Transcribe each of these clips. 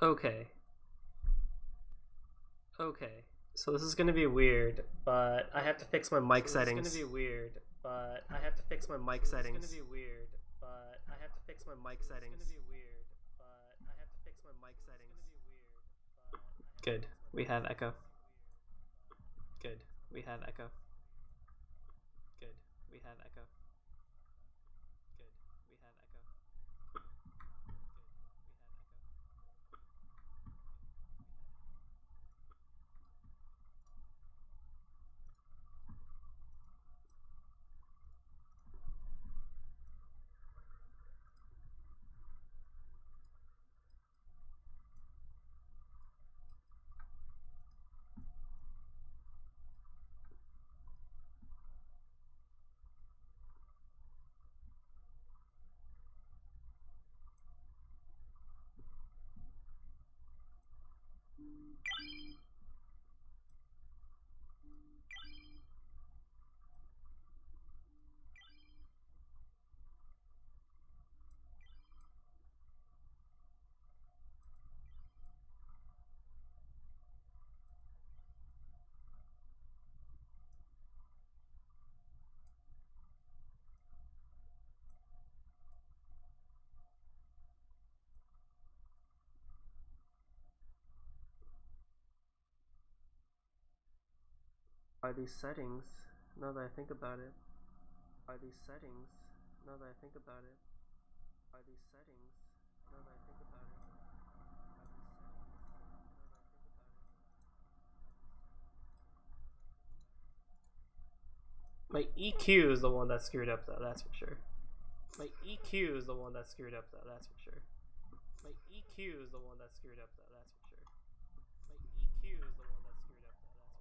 Okay. Okay. So this is gonna be weird, but I have to fix my mic settings. This is gonna be weird, but I have to fix my mic settings. This is gonna be weird, but I have to fix my mic settings. This is gonna be weird, but I have to fix my mic settings. Good. We have echo. Good. We have echo. Good. We have echo. Good. We have echo. Are these settings? Now that I think about it. Are these settings? Now that I think about it. Are these settings? Now that I think about it. My EQ is the one that screwed up though, that's for sure. My EQ is the one that screwed up though, that's for sure. My EQ is the one that screwed up though, that's for sure. My EQ is the one that screwed up though, that's for sure.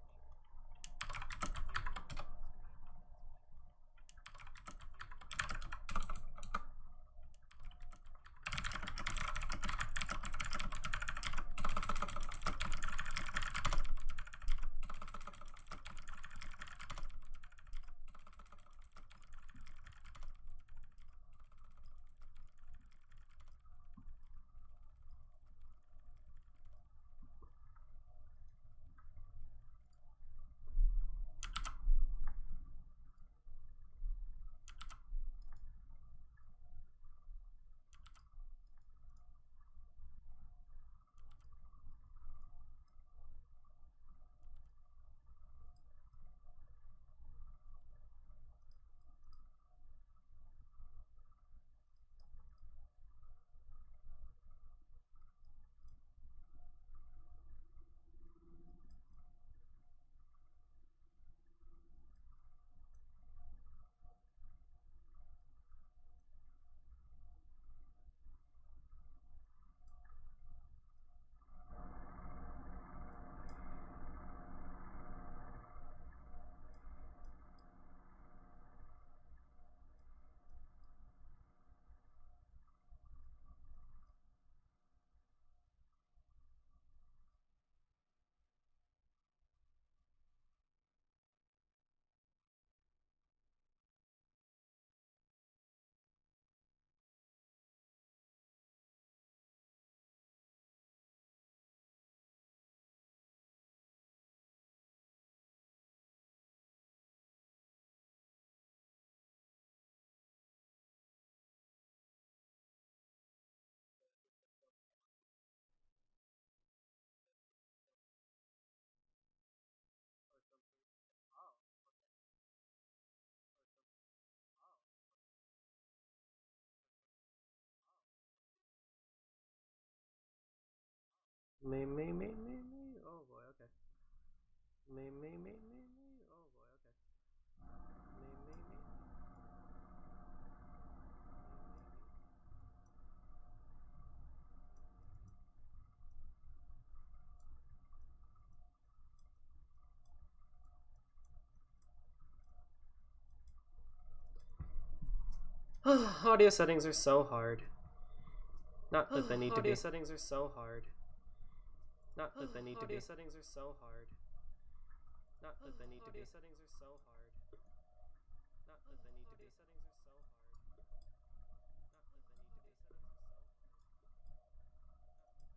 Me. Oh boy, okay. Me. Oh boy, okay. Me. Audio settings are so hard. Not that they need to be. Audio settings are so hard. Not that they need to be. Audio settings are so hard. Not that they need to be. Audio settings are so hard. Not that they need to be. Settings are so hard. Not that they need to be. Settings are so hard.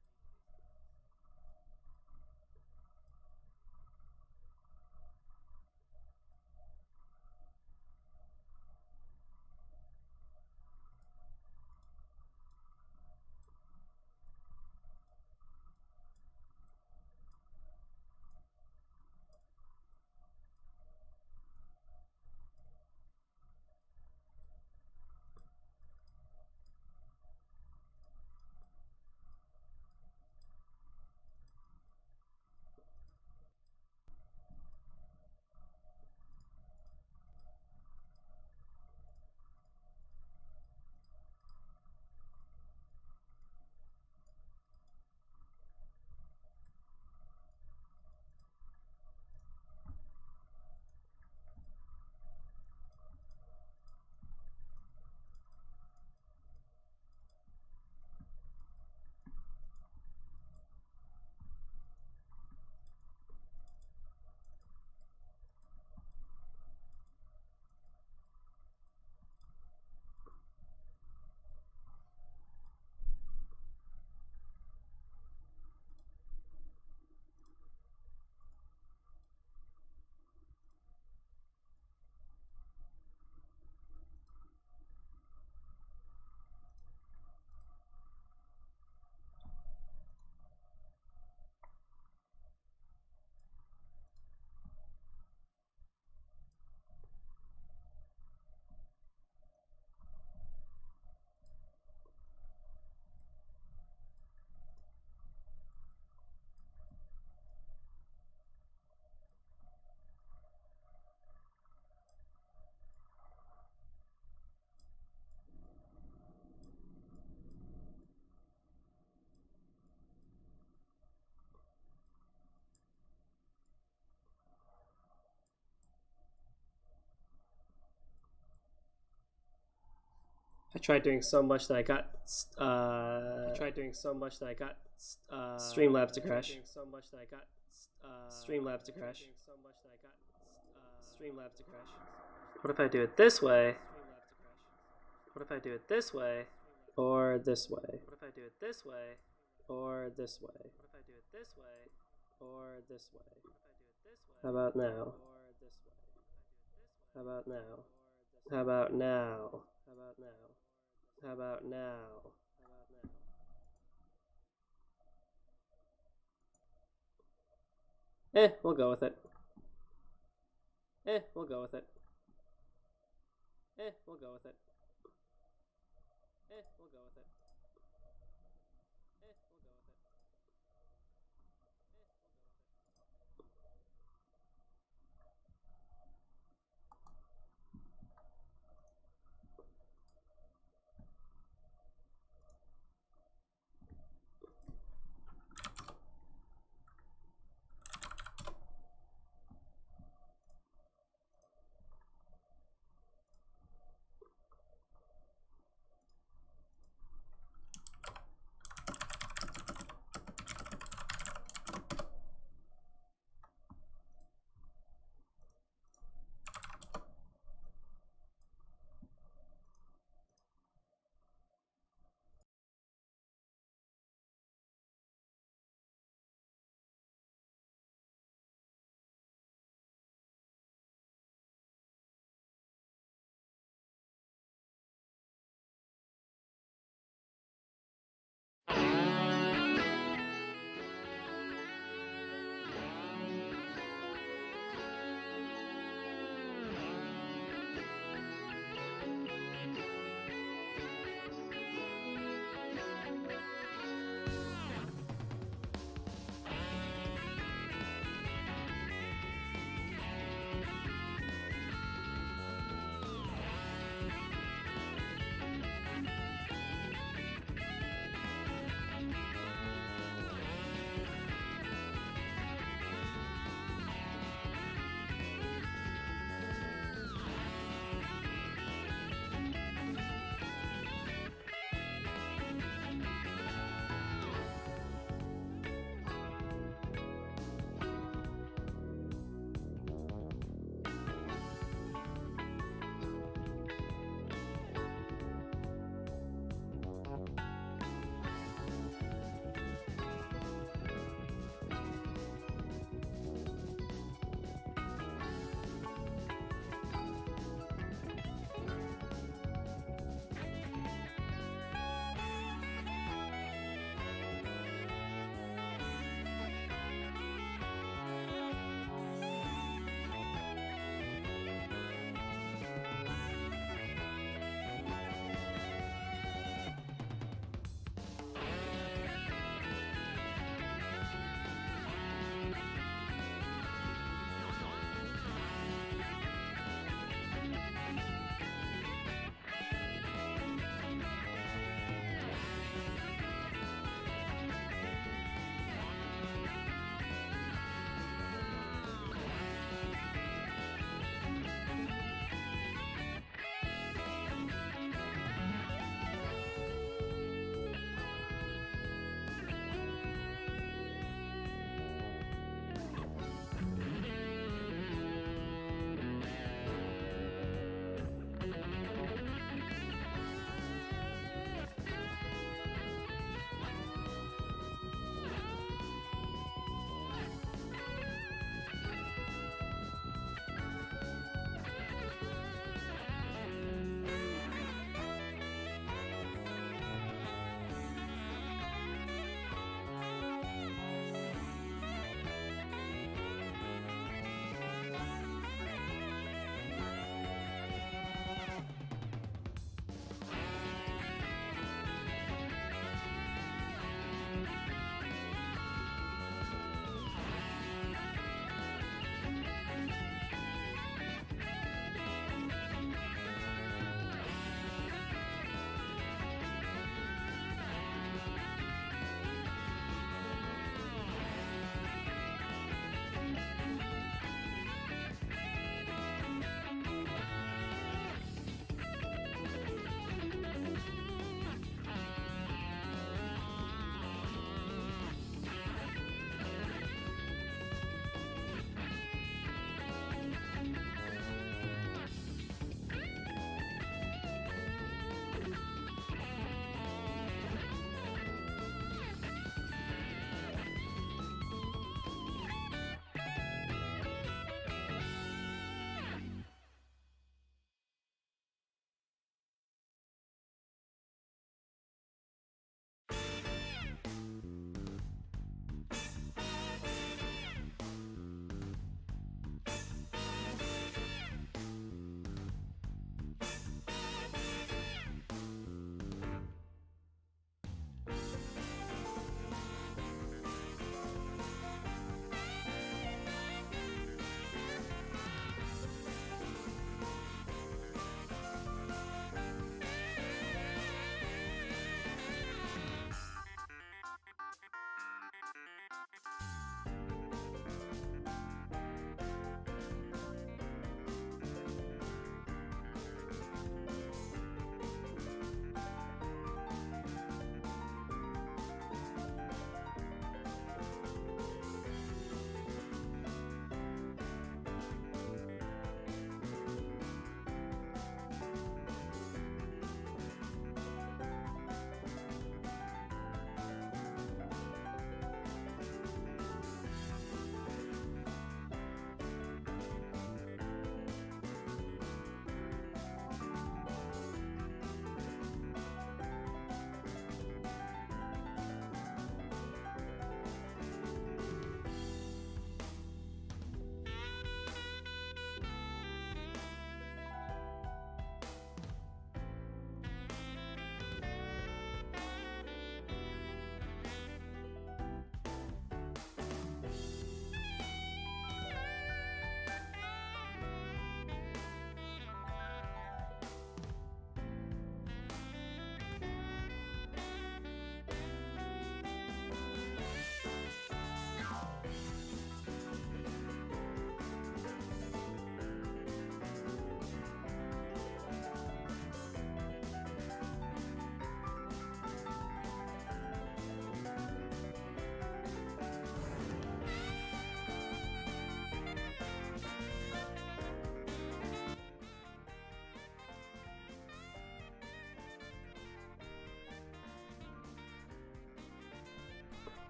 tried doing so much that I got Streamlabs to crash. Streamlabs to crash. Streamlabs to crash. What if I do it this way? What if I do it this way? Or this way? What if I do it this way? Or this way? What if I do it this way? Or this way? How about now? How about now? How about now? How about now? How about now? We'll go with it. We'll go with it. We'll go with it. We'll go with it.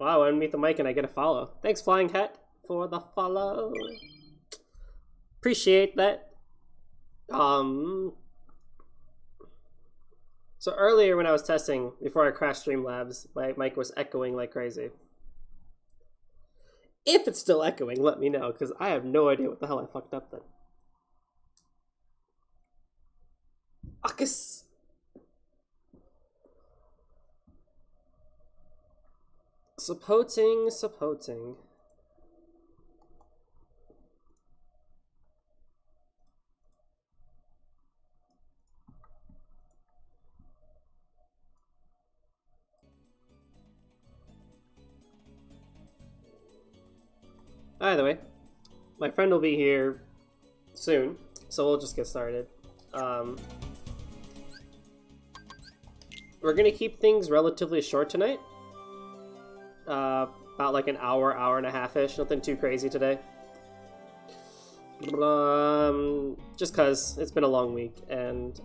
Wow, I unmute the mic and I get a follow. Thanks, Flying Hat, for the follow. Appreciate that. So earlier when I was testing, before I crashed Streamlabs, my mic was echoing like crazy. If it's still echoing, let me know, because I have no idea what the hell I fucked up then. Akis! Supporting. Either way, my friend will be here soon, so we'll just get started. We're gonna keep things relatively short tonight. About like an hour and a half-ish. Nothing too crazy today. Just cause it's been a long week, and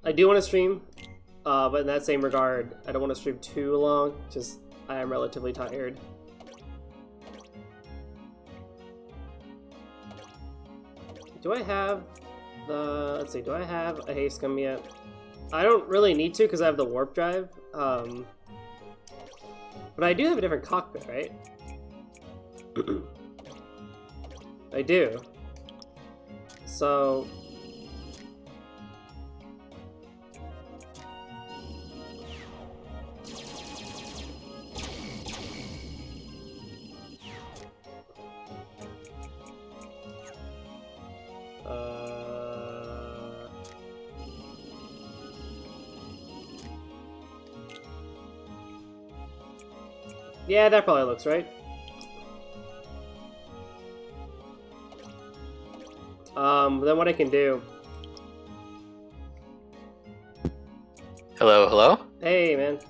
I do want to stream, but in that same regard, I don't want to stream too long. Just I am relatively tired. Do I have the... Let's see, do I have a haste gum yet? I don't really need to because I have the warp drive. But I do have a different cockpit, right? I do. So... yeah, that probably looks right. Then what I can do... Hello? Hey, man.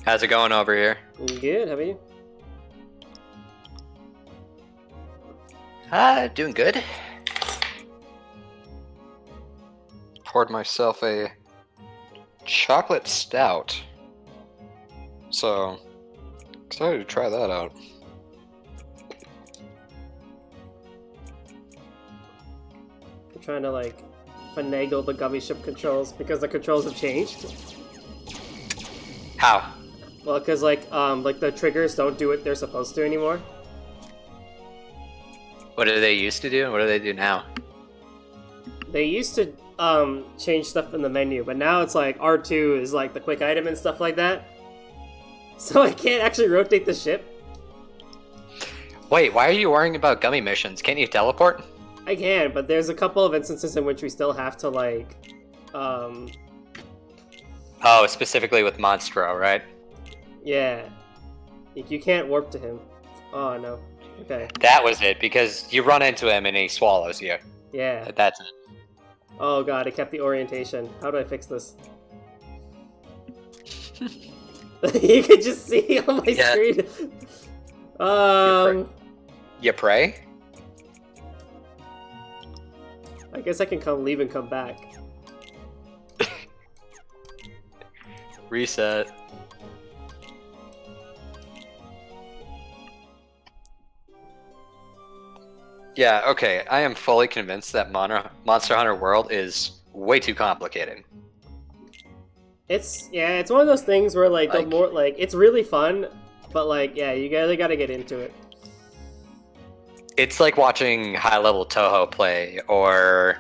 How's it going over here? Good, how about you? Doing good. Poured myself a chocolate stout. So, excited to try that out. I'm trying to, like, finagle the gummy ship controls because the controls have changed. How? Well, because, like the triggers don't do what they're supposed to anymore. What did they used to do and what do they do now? They used to change stuff in the menu, but now it's like R2 is like the quick item and stuff like that. So I can't actually rotate the ship. Wait, why are you worrying about gummy missions? Can't you teleport? I can, but there's a couple of instances in which we still have to, like, Oh, specifically with Monstro, right? yeah. You can't warp to him. Oh, no. Okay. That was it, because you run into him and he swallows you. Yeah. That's it. Oh god, it kept the orientation. How do I fix this? You could just see on my screen. You pray? I guess I can leave and come back. Reset. Yeah, okay. I am fully convinced that Monster Hunter World is way too complicated. It's one of those things where like the more like it's really fun, but like yeah, you really gotta get into it. It's like watching high-level Toho play, or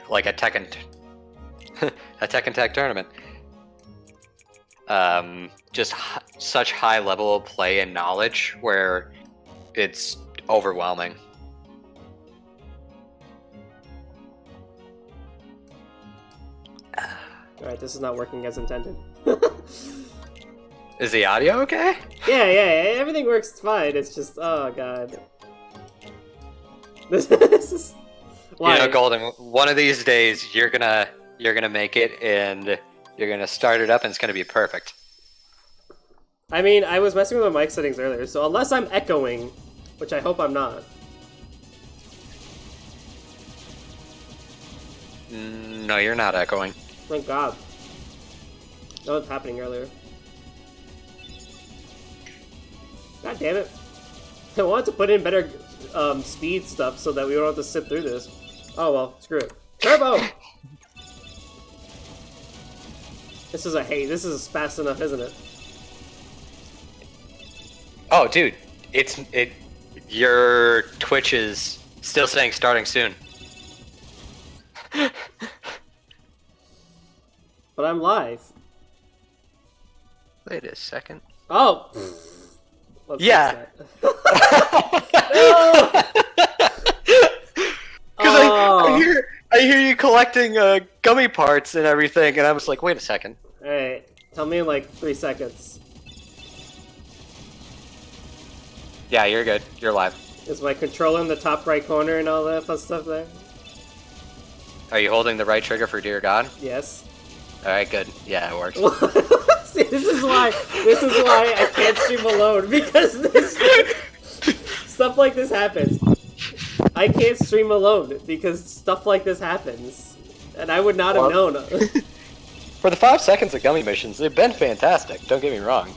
like a Tekken Tag tournament. Just such high-level play and knowledge where it's overwhelming. Alright, this is not working as intended. Is the audio okay? Yeah, everything works fine. It's just, oh god. This is... Why? You know, Golden, one of these days you're gonna make it and you're gonna start it up and it's gonna be perfect. I mean, I was messing with my mic settings earlier, so unless I'm echoing, which I hope I'm not. No, you're not echoing. Thank God. That was happening earlier. God damn it. I wanted to put in better speed stuff so that we don't have to sit through this. Oh well, screw it. Turbo! This is fast enough, isn't it? Oh, dude, your Twitch is still saying starting soon. But I'm live. Wait a second. Oh! Let's yeah. No! Because I hear you collecting gummy parts and everything, and I was like, wait a second. Alright, tell me in like 3 seconds. Yeah, you're good. You're live. Is my controller in the top right corner and all that fun stuff there? Are you holding the right trigger for Dear God? Yes. Alright, good. Yeah, it works. See, this is why I can't stream alone, because stuff like this happens. I can't stream alone because stuff like this happens. And I would not have known. For the 5 seconds of gummy missions, they've been fantastic, don't get me wrong.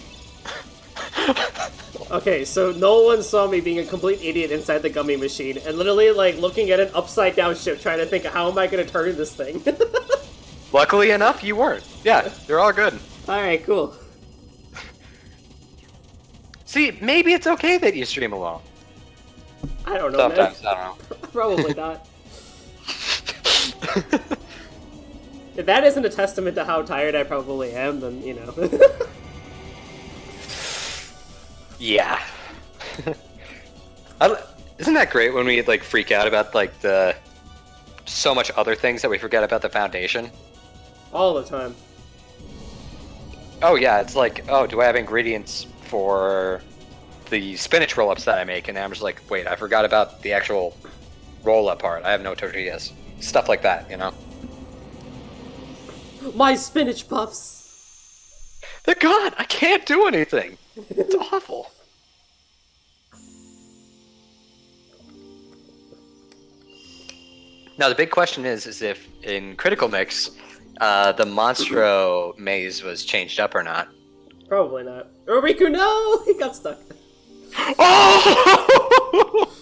Okay, so no one saw me being a complete idiot inside the gummy machine, and literally, like, looking at an upside-down ship, trying to think, how am I going to turn this thing? Luckily enough, you weren't. Yeah, they're all good. Alright, cool. See, maybe it's okay that you stream alone. I don't know, Sometimes, man. I don't know. Probably not. If that isn't a testament to how tired I probably am, then, you know. Yeah. Isn't that great when we like freak out about like so much other things that we forget about the foundation? All the time. Oh yeah, it's like, oh, do I have ingredients for the spinach roll-ups that I make? And I'm just like, wait, I forgot about the actual roll-up part. I have no tortillas. Stuff like that, you know? My spinach puffs! They're gone! I can't do anything! It's awful. Now the big question is if in Critical Mix, the Monstro maze was changed up or not. Probably not. Oh, Riku, no! He got stuck. Oh!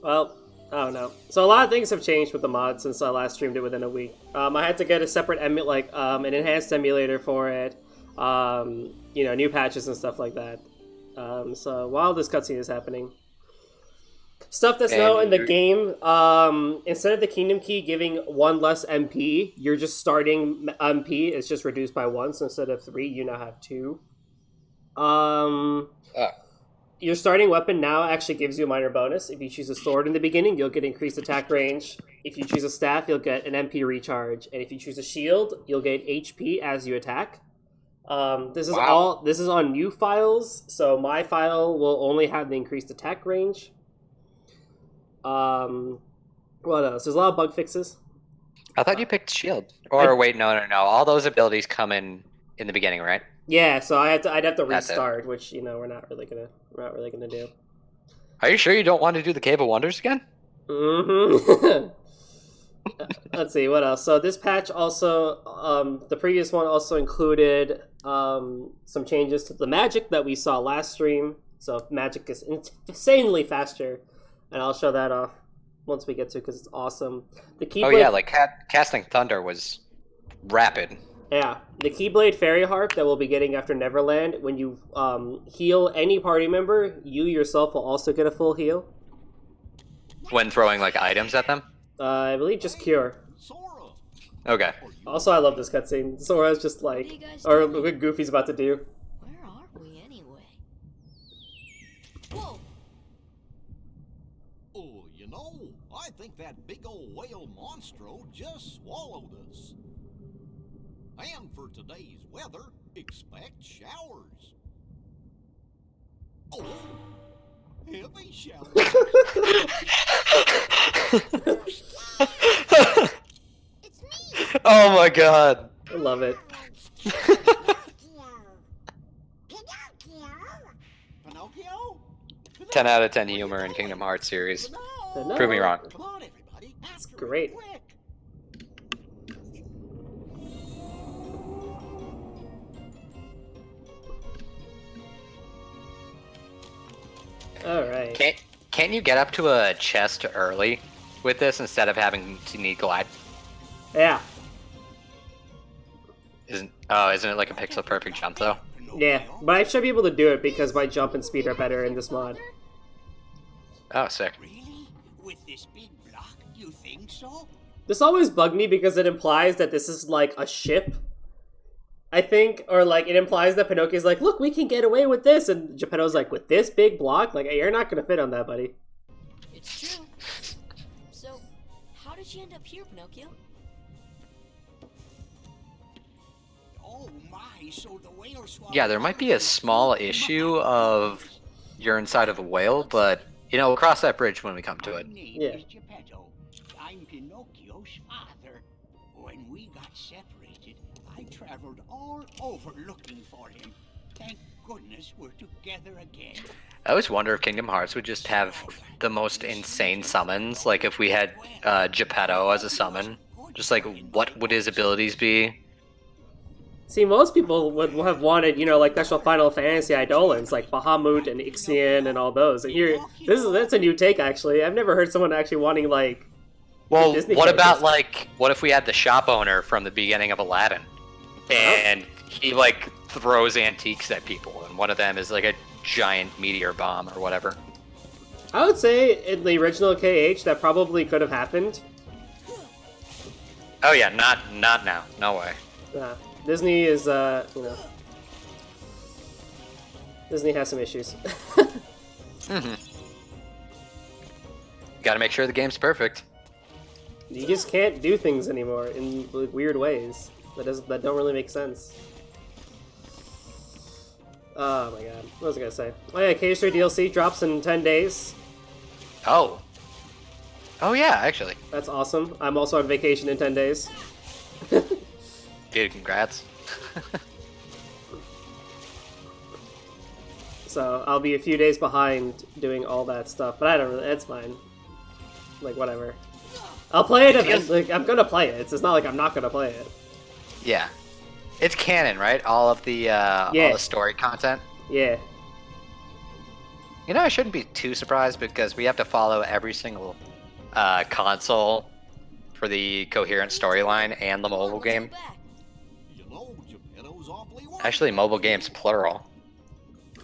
Well, I don't know. So a lot of things have changed with the mod since I last streamed it within a week. I had to get a separate an enhanced emulator for it. You know, new patches and stuff like that. So while this cutscene is happening, stuff that's now in the game, instead of the Kingdom Key giving 1 less MP, you're just starting MP. It's just reduced by 1, so instead of 3, you now have 2. Your starting weapon now actually gives you a minor bonus. If you choose a sword in the beginning, you'll get increased attack range. If you choose a staff, you'll get an MP recharge. And if you choose a shield, you'll get HP as you attack. This is on new files, so my file will only have the increased attack range. What else? There's a lot of bug fixes. I thought you picked shield. Or wait, no. All those abilities come in the beginning, right? Yeah, so I'd have to restart, which, you know, we're not really gonna do. Are you sure you don't want to do the Cave of Wonders again? Mm-hmm. Let's see, what else? So this patch also, the previous one also included some changes to the magic that we saw last stream. So magic is insanely faster, and I'll show that off once we get to it because it's awesome. The Keyblade... Oh yeah, like casting Thunder was rapid. Yeah, the Keyblade Fairy Harp that we'll be getting after Neverland, when you heal any party member, you yourself will also get a full heal. When throwing like items at them? I believe just Cure. Okay. Also, I love this cutscene. Sora's just like, or what Goofy's about to do. Where are we anyway? Whoa! Oh, you know, I think that big old whale Monstro just swallowed us. And for today's weather, expect showers. Oh, heavy showers. It's me! Oh my god. I love it. Pinocchio? 10 out of 10 humor in Kingdom Hearts series. No. Prove me wrong. Come on, everybody. It's great. Alright. Can't you get up to a chest early with this instead of having to need glide? Yeah. Isn't it like a pixel perfect jump though? Yeah. But I should be able to do it because my jump and speed are better in this mod. Oh, sick. Really? With this big block, you think so? This always bugged me because it implies that this is like a ship. I think, or like it implies that Pinocchio's like, look, we can get away with this, and Geppetto's like, with this big block? Like, you're not gonna fit on that, buddy. It's true. So, how did you end up here, Pinocchio? Oh my, so the whale swallowed Yeah, there might be a small issue of you're inside of a whale, but you know, we'll cross that bridge when we come to it. My name Yeah. is Geppetto. I'm Pinocchio's father. When we got separated, I traveled all over looking for him. Thank goodness we're together again. I always wonder if Kingdom Hearts would just have the most insane summons, like if we had Geppetto as a summon. Just like, what would his abilities be? See, most people would have wanted, you know, like the actual Final Fantasy Eidolons, like Bahamut and Ixion and all those. And here, that's a new take, actually. I've never heard someone actually wanting, like... Well, Disney what characters. about, like, what if we had the shop owner from the beginning of Aladdin? And he, like, throws antiques at people, and one of them is, like, a giant meteor bomb or whatever. I would say in the original KH, that probably could have happened. Oh yeah, not now. No way. Disney is, you know... Disney has some issues. Mm-hmm. Gotta make sure the game's perfect. You just can't do things anymore in weird ways that don't really make sense. Oh my god, what was I gonna say? Oh yeah, KH3 DLC drops in 10 days. Oh. Oh yeah, actually. That's awesome. I'm also on vacation in 10 days. Dude, congrats. So I'll be a few days behind doing all that stuff, but I don't really, it's fine. Like, whatever. I'll play it eventually. Like, I'm gonna play it. It's just not like I'm not gonna play it. Yeah. It's canon, right? All of the all the story content. Yeah. You know, I shouldn't be too surprised because we have to follow every single console for the coherent storyline and the mobile game. You know, Geppetto's awfully wise. Actually, mobile games plural.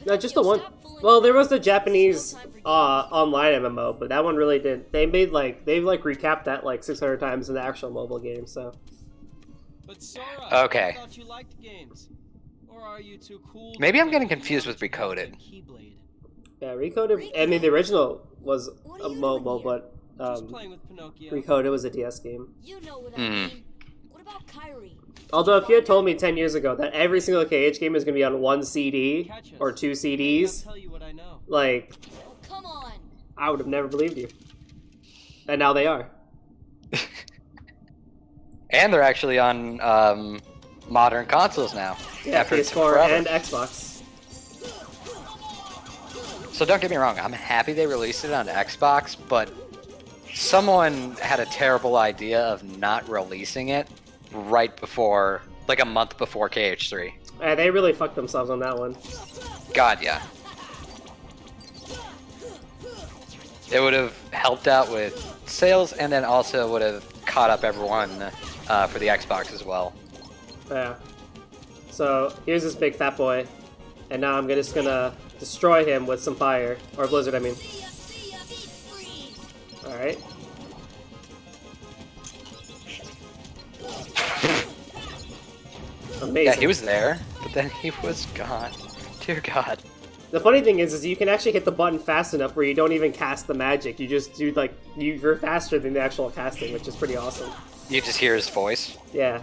No, just the one. Well, there was the Japanese online MMO, but that one really didn't. They've recapped that like 600 times in the actual mobile game. So. But Sora, Okay. I thought you liked games. Or are you too cool? Maybe I'm getting confused with Recoded. Keyblade? Yeah, Recoded. I mean, the original was a mobile, but Just playing with Pinocchio. Recoded was a DS game. You know what I mean. What about Kyrie? Although, if you had told me 10 years ago that every single KH game is going to be on one CD or two I'll CDs, tell you what I know. like, Come on. I would have never believed you. And now they are. And they're actually on modern consoles now. Yeah, after it took PS4 forever. and Xbox. So don't get me wrong, I'm happy they released it on Xbox, but someone had a terrible idea of not releasing it right before, like a month before KH3. They really fucked themselves on that one. God, yeah. It would have helped out with sales, and then also would have caught up everyone for the Xbox as well. Yeah. So, here's this big fat boy, and now I'm just gonna destroy him with some fire. Or blizzard, I mean. Alright. Amazing. Yeah, he was there, but then he was gone. Dear God. The funny thing is you can actually hit the button fast enough where you don't even cast the magic. You just do, like, you're faster than the actual casting, which is pretty awesome. You just hear his voice. Yeah.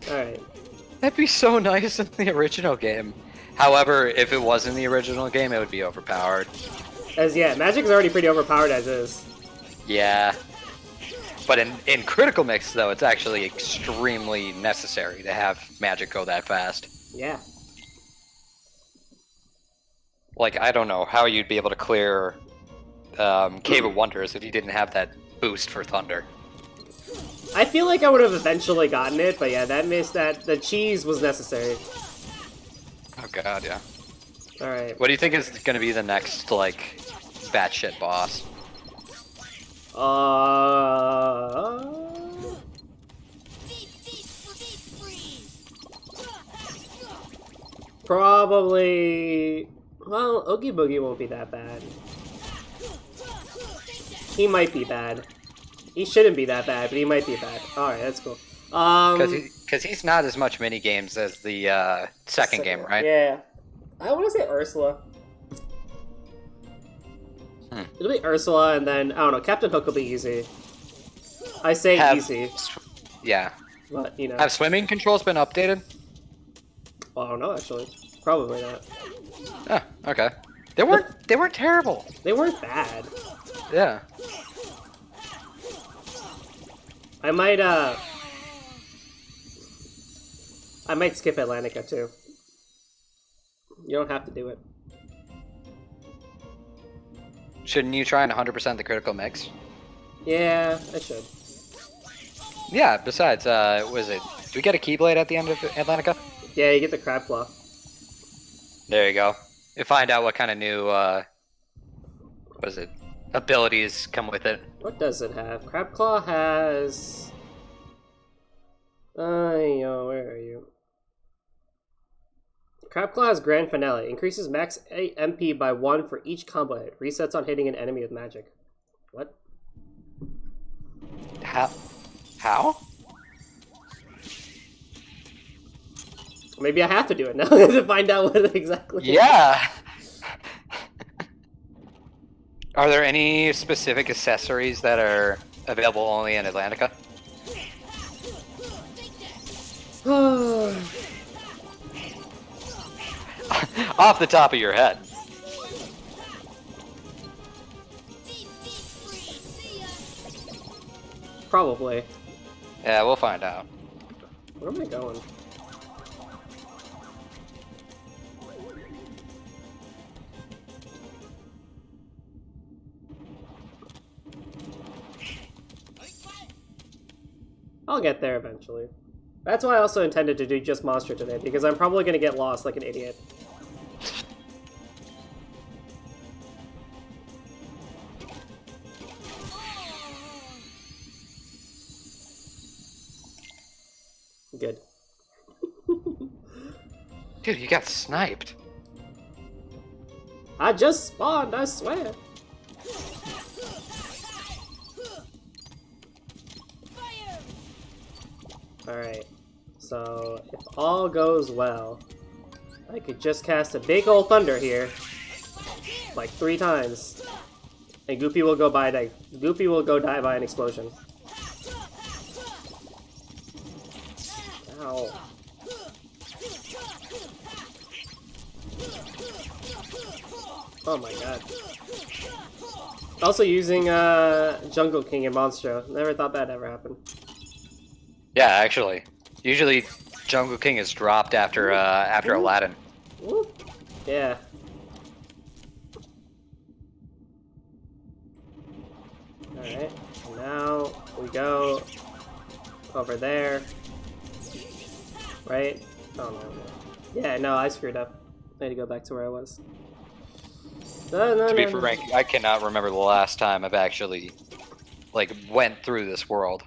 Alright. That'd be so nice in the original game. However, if it was in the original game, it would be overpowered. Magic is already pretty overpowered as is. Yeah. But in Critical Mix, though, it's actually extremely necessary to have magic go that fast. Yeah. Like, I don't know how you'd be able to clear Cave of Wonders if you didn't have that boost for Thunder. I feel like I would have eventually gotten it, but yeah, the cheese was necessary. Oh god, yeah. All right. What do you think is going to be the next, like, batshit boss? Probably. Well, Oogie Boogie won't be that bad. He might be bad. He shouldn't be that bad, but he might be bad. All right, that's cool. Because he's not as much mini games as the second game, right? Yeah. I want to say Ursula. It'll be Ursula, and then, I don't know, Captain Hook will be easy. I say easy. Yeah. But, you know. Have swimming controls been updated? Well, I don't know, actually. Probably not. Oh, okay. They weren't terrible. They weren't bad. Yeah. I might skip Atlantica, too. You don't have to do it. Shouldn't you try and 100% the critical mix? Yeah, I should. Yeah, besides, was it... Do we get a Keyblade at the end of Atlantica? Yeah, you get the Crab Claw. There you go. You find out what kind of new, what is it? Abilities come with it. What does it have? Crab Claw has... where are you? Crab Claw has Grand Finale. Increases max MP by 1 for each combo hit. Resets on hitting an enemy with magic. What? How? Maybe I have to do it now to find out what exactly. Yeah! Are there any specific accessories that are available only in Atlantica? Off the top of your head. Probably. Yeah, we'll find out. Where am I going? I'll get there eventually. That's why I also intended to do just Monstro today, because I'm probably going to get lost like an idiot. Good. Dude, you got sniped. I just spawned, I swear. Alright, so if all goes well, I could just cast a big old thunder here, like 3 times, and Goofy will go die by an explosion. Ow. Oh my god. Also using Jungle King and Monstro. Never thought that'd ever happen. Yeah, actually. Usually Jungle King is dropped after after Aladdin. Ooh. Yeah. Alright, now we go over there. Right? Oh no. Yeah, no, I screwed up. I had to go back to where I was. To be frank, I cannot remember the last time I've actually, like, went through this world.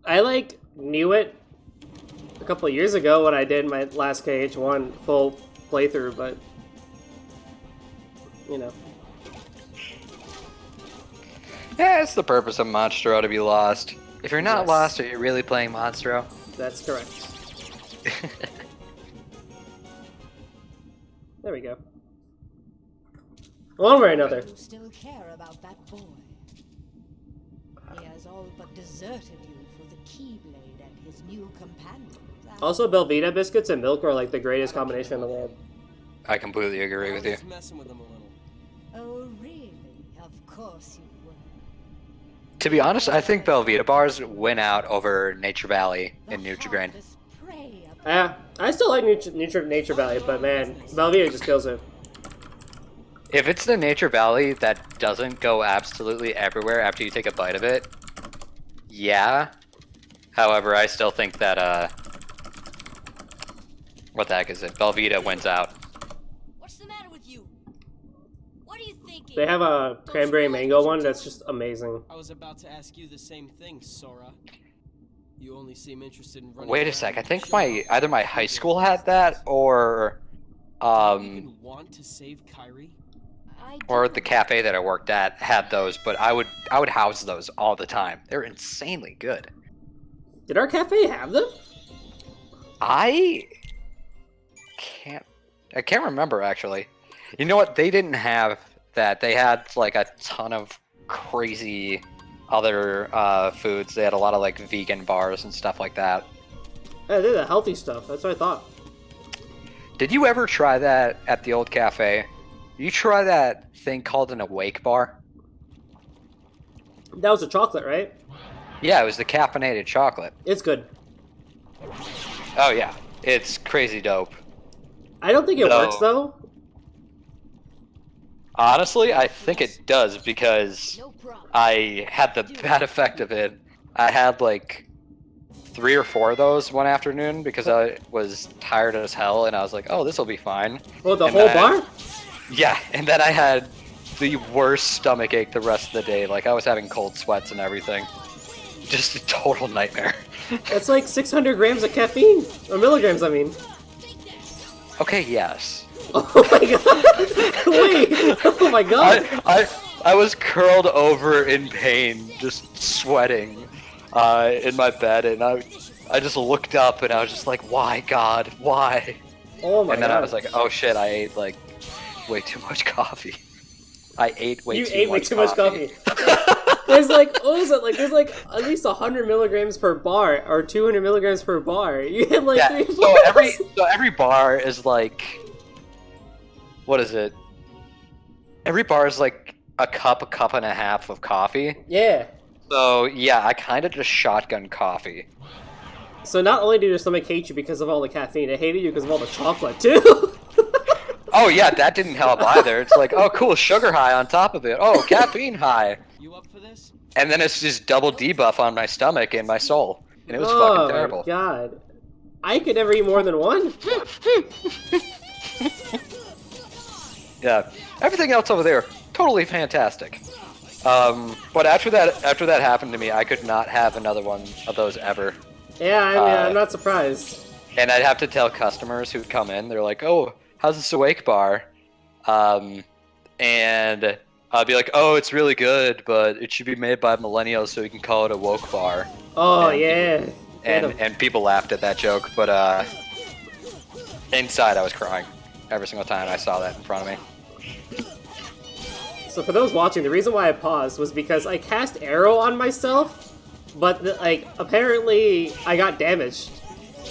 I, like, knew it a couple of years ago when I did my last KH1 full playthrough, but, you know. Yeah, it's the purpose of Monstro to be lost. If you're not Yes. lost, are you really playing Monstro? That's correct. There we go. One way or another. You still care about that boy. He has all but deserted you for the Keyblade and his new companions. Also, Belvita biscuits and milk are like the greatest combination in the world. I completely agree with you. Just messing with him a little. Oh, really? Of course you were. To be honest, I think Belvita bars win out over Nature Valley in Nutrigrain. Yeah, I still like Nature Valley, but man, Belvita just kills it. If it's the Nature Valley that doesn't go absolutely everywhere after you take a bite of it, yeah. However, I still think that What the heck is it? Velveeta wins out. What's the matter with you? What are you thinking? They have a cranberry mango one that's just amazing. I was about to ask you the same thing, Sora. You only seem interested in running. Wait a sec. I think either my high school had that or Do you even want to save Kyrie? or the cafe that I worked at had those, but I would house those all the time. They're insanely good. Did our cafe have them? I can't remember actually. You know what? They didn't have that. They had like a ton of crazy other foods. They had a lot of like vegan bars and stuff like that. Yeah, they're the healthy stuff. That's what I thought. Did you ever try that at the old cafe? You try that thing called an awake bar? That was a chocolate, right? Yeah, it was the caffeinated chocolate. It's good. Oh yeah, it's crazy dope. I don't think it No. works though. Honestly, I think it does because No problem. I had the bad effect of it. I had like 3 or 4 of those one afternoon because I was tired as hell, and I was like, "Oh, this will be fine." Oh, the And whole then- bar? Yeah, and then I had the worst stomach ache the rest of the day. Like I was having cold sweats and everything. Just a total nightmare. That's like 600 grams of caffeine. Or milligrams, I mean. Okay, yes. Oh my god! Wait! Oh my god! I was curled over in pain, just sweating in my bed, and I just looked up and I was just like, why, God, why? Oh my god. And then I was like, oh shit, I ate like way too much coffee. I ate way you too ate way much too much coffee. There's like, what was it? Like, there's like at least 100 milligrams per bar, or 200 milligrams per bar. You had like Yeah, 3 so bars. every bar is like, what is it? Every bar is like a cup and a half of coffee. Yeah. So yeah, I kind of just shotgun coffee. So not only did your stomach hate you because of all the caffeine, it hated you because of all the chocolate too. Oh yeah, that didn't help either. It's like, oh cool, sugar high on top of it. Oh, caffeine high. You up for this? And then it's just double debuff on my stomach and my soul. And it was Oh fucking terrible. my god. I could never eat more than one. Yeah. Everything else over there, totally fantastic. But after that happened to me, I could not have another one of those ever. Yeah, I mean, I'm not surprised. And I'd have to tell customers who'd come in, they're like, oh, how's this awake bar? And I'd be like, oh, it's really good, but it should be made by millennials so we can call it a woke bar. Oh And- yeah. And people laughed at that joke, but inside I was crying every single time I saw that in front of me. So for those watching, the reason why I paused was because I cast arrow on myself, but like apparently I got damaged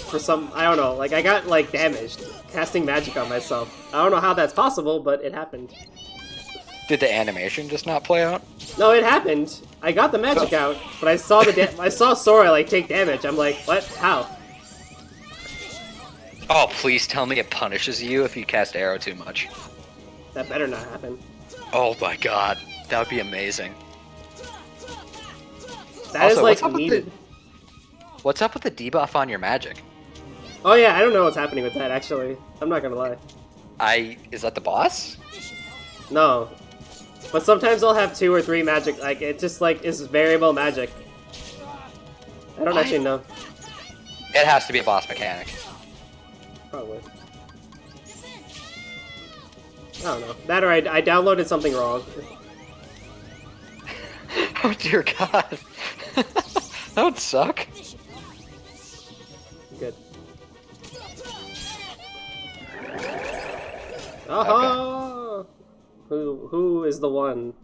for some, I don't know, like I got like damaged casting magic on myself. I don't know how that's possible, but it happened. Did the animation just not play out? No, it happened. I got the magic out, but I saw I saw Sora like take damage. I'm like, what? How? Oh, please tell me it punishes you if you cast arrow too much. That better not happen. Oh my god, that would be amazing. That is Also, like what's up with needed. What's up with the debuff on your magic? Oh yeah, I don't know what's happening with that actually. I'm not gonna lie. Is that the boss? No. But sometimes I'll have 2 or 3 magic, like, it just, like, is variable magic. I don't What? actually know. It has to be a boss mechanic. Probably. I don't know. That or I downloaded something wrong. Oh dear god. That would suck. Good. Aha! Who is the one?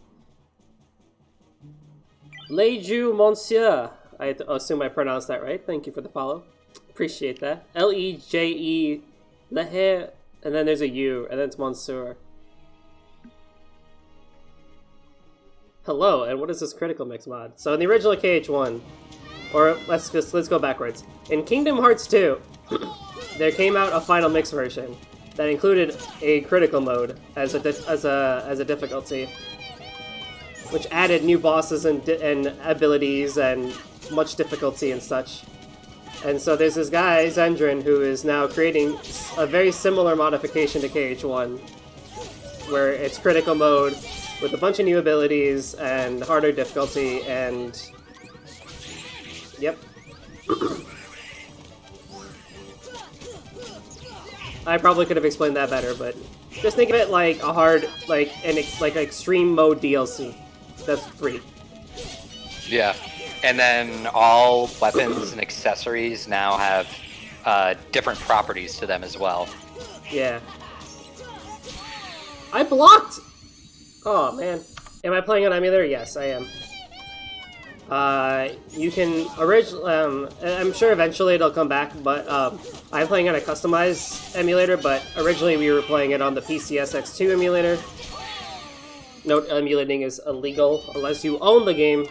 Leju Monsieur. I assume I pronounced that right. Thank you for the follow. Appreciate that. L-E-J-E Lehe, and then there's a U, and then it's Monsieur. Hello, and what is this critical mix mod? So in the original KH1, or let's go backwards. In Kingdom Hearts 2, there came out a final mix version that included a critical mode as a difficulty, which added new bosses and abilities and much difficulty and such. And so there's this guy, Xendra, who is now creating a very similar modification to KH1, where it's critical mode with a bunch of new abilities and harder difficulty, and yep. I probably could have explained that better, but just think of it like a hard, like extreme mode DLC. That's free. Yeah, and then all weapons and accessories now have different properties to them as well. Yeah. I blocked! Oh, man. Am I playing on emulator? Yes, I am. You can I'm sure eventually it'll come back, but I'm playing on a customized emulator, but originally we were playing it on the PCSX2 emulator. Note, emulating is illegal unless you own the game,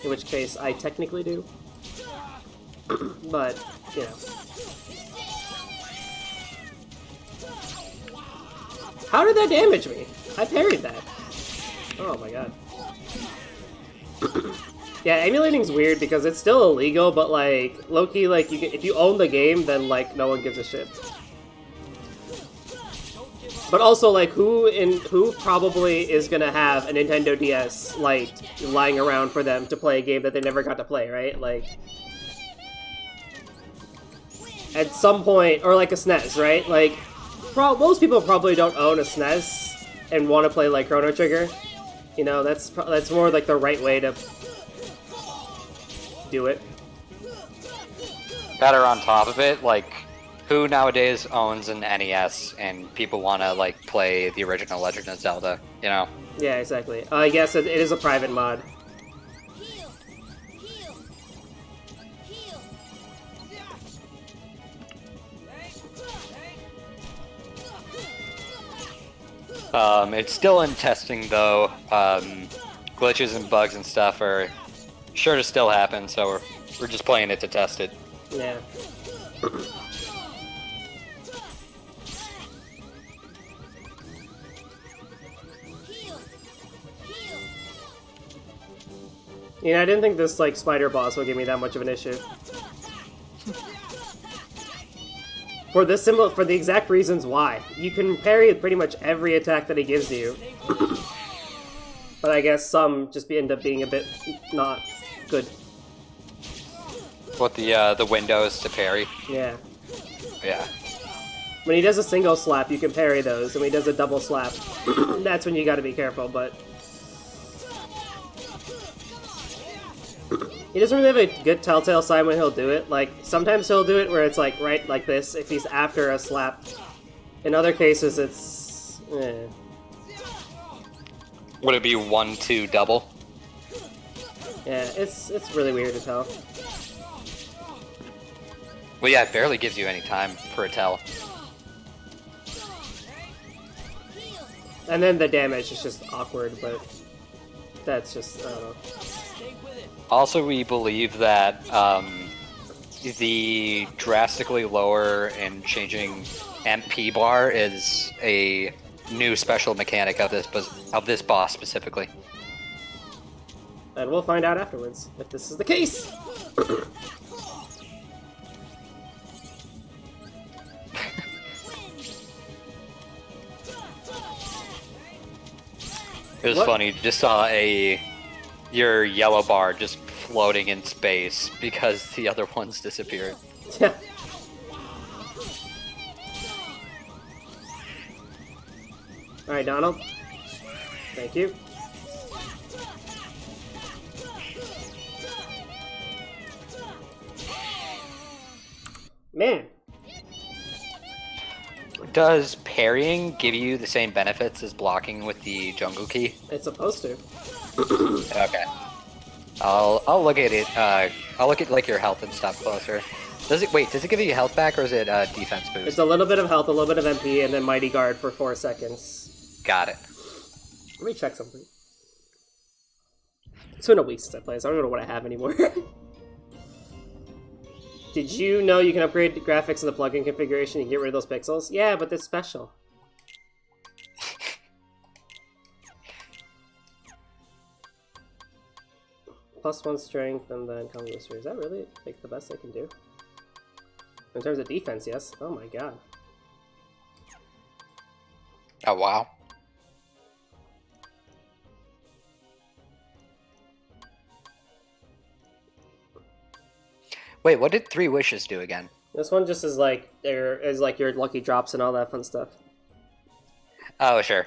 in which case I technically do. But, you know. How did that damage me? I parried that. Oh my god. Yeah, emulating's weird because it's still illegal, but like, low-key, like, if you own the game, then like, no one gives a shit. But also, like, who probably is gonna have a Nintendo DS Lite lying around for them to play a game that they never got to play, right? Like, at some point, or like a SNES, right? Like, most people probably don't own a SNES and want to play like Chrono Trigger. You know, that's more like the right way to do it. Better on top of it, like, who nowadays owns an NES and people want to like play the original Legend of Zelda, you know? Yeah, exactly. I guess it is a private mod. It's still in testing though. Glitches and bugs and stuff are sure to still happen, so we're just playing it to test it. Yeah. You know, I didn't think this like spider boss would give me that much of an issue. For the exact reasons why. You can parry pretty much every attack that he gives you. But I guess some just end up being a bit not good. What, the windows to parry? Yeah. Yeah. When he does a single slap, you can parry those, and when he does a double slap, that's when you gotta be careful, but... He doesn't really have a good telltale sign when he'll do it. Like, sometimes he'll do it where it's like right like this, if he's after a slap. In other cases, it's... Would it be 1-2 double? Yeah, it's really weird to tell. Well, yeah, it barely gives you any time for a tell. And then the damage is just awkward, but that's just, I don't know. Also, we believe that the drastically lower and changing MP bar is a new special mechanic of this boss specifically. And we'll find out afterwards if this is the case. It was funny, just saw your yellow bar just floating in space because the other ones disappeared. Yeah. Alright, Donald. Thank you. Man. Does parrying give you the same benefits as blocking with the jungle key? It's supposed to. Okay. I'll look at it. I'll look at like your health and stuff closer. Does it give you health back or is it defense boost? It's a little bit of health, a little bit of MP, and then Mighty Guard for 4 seconds. Got it. Let me check something. It's been a week since I played, so I don't know what I have anymore. Did you know you can upgrade the graphics in the plugin configuration and get rid of those pixels? Yeah, but they're special. +1 strength and then combo booster. Is that really like the best I can do? In terms of defense, yes. Oh my god. Oh wow. Wait, what did 3 wishes do again? This one just is like your lucky drops and all that fun stuff. Oh sure.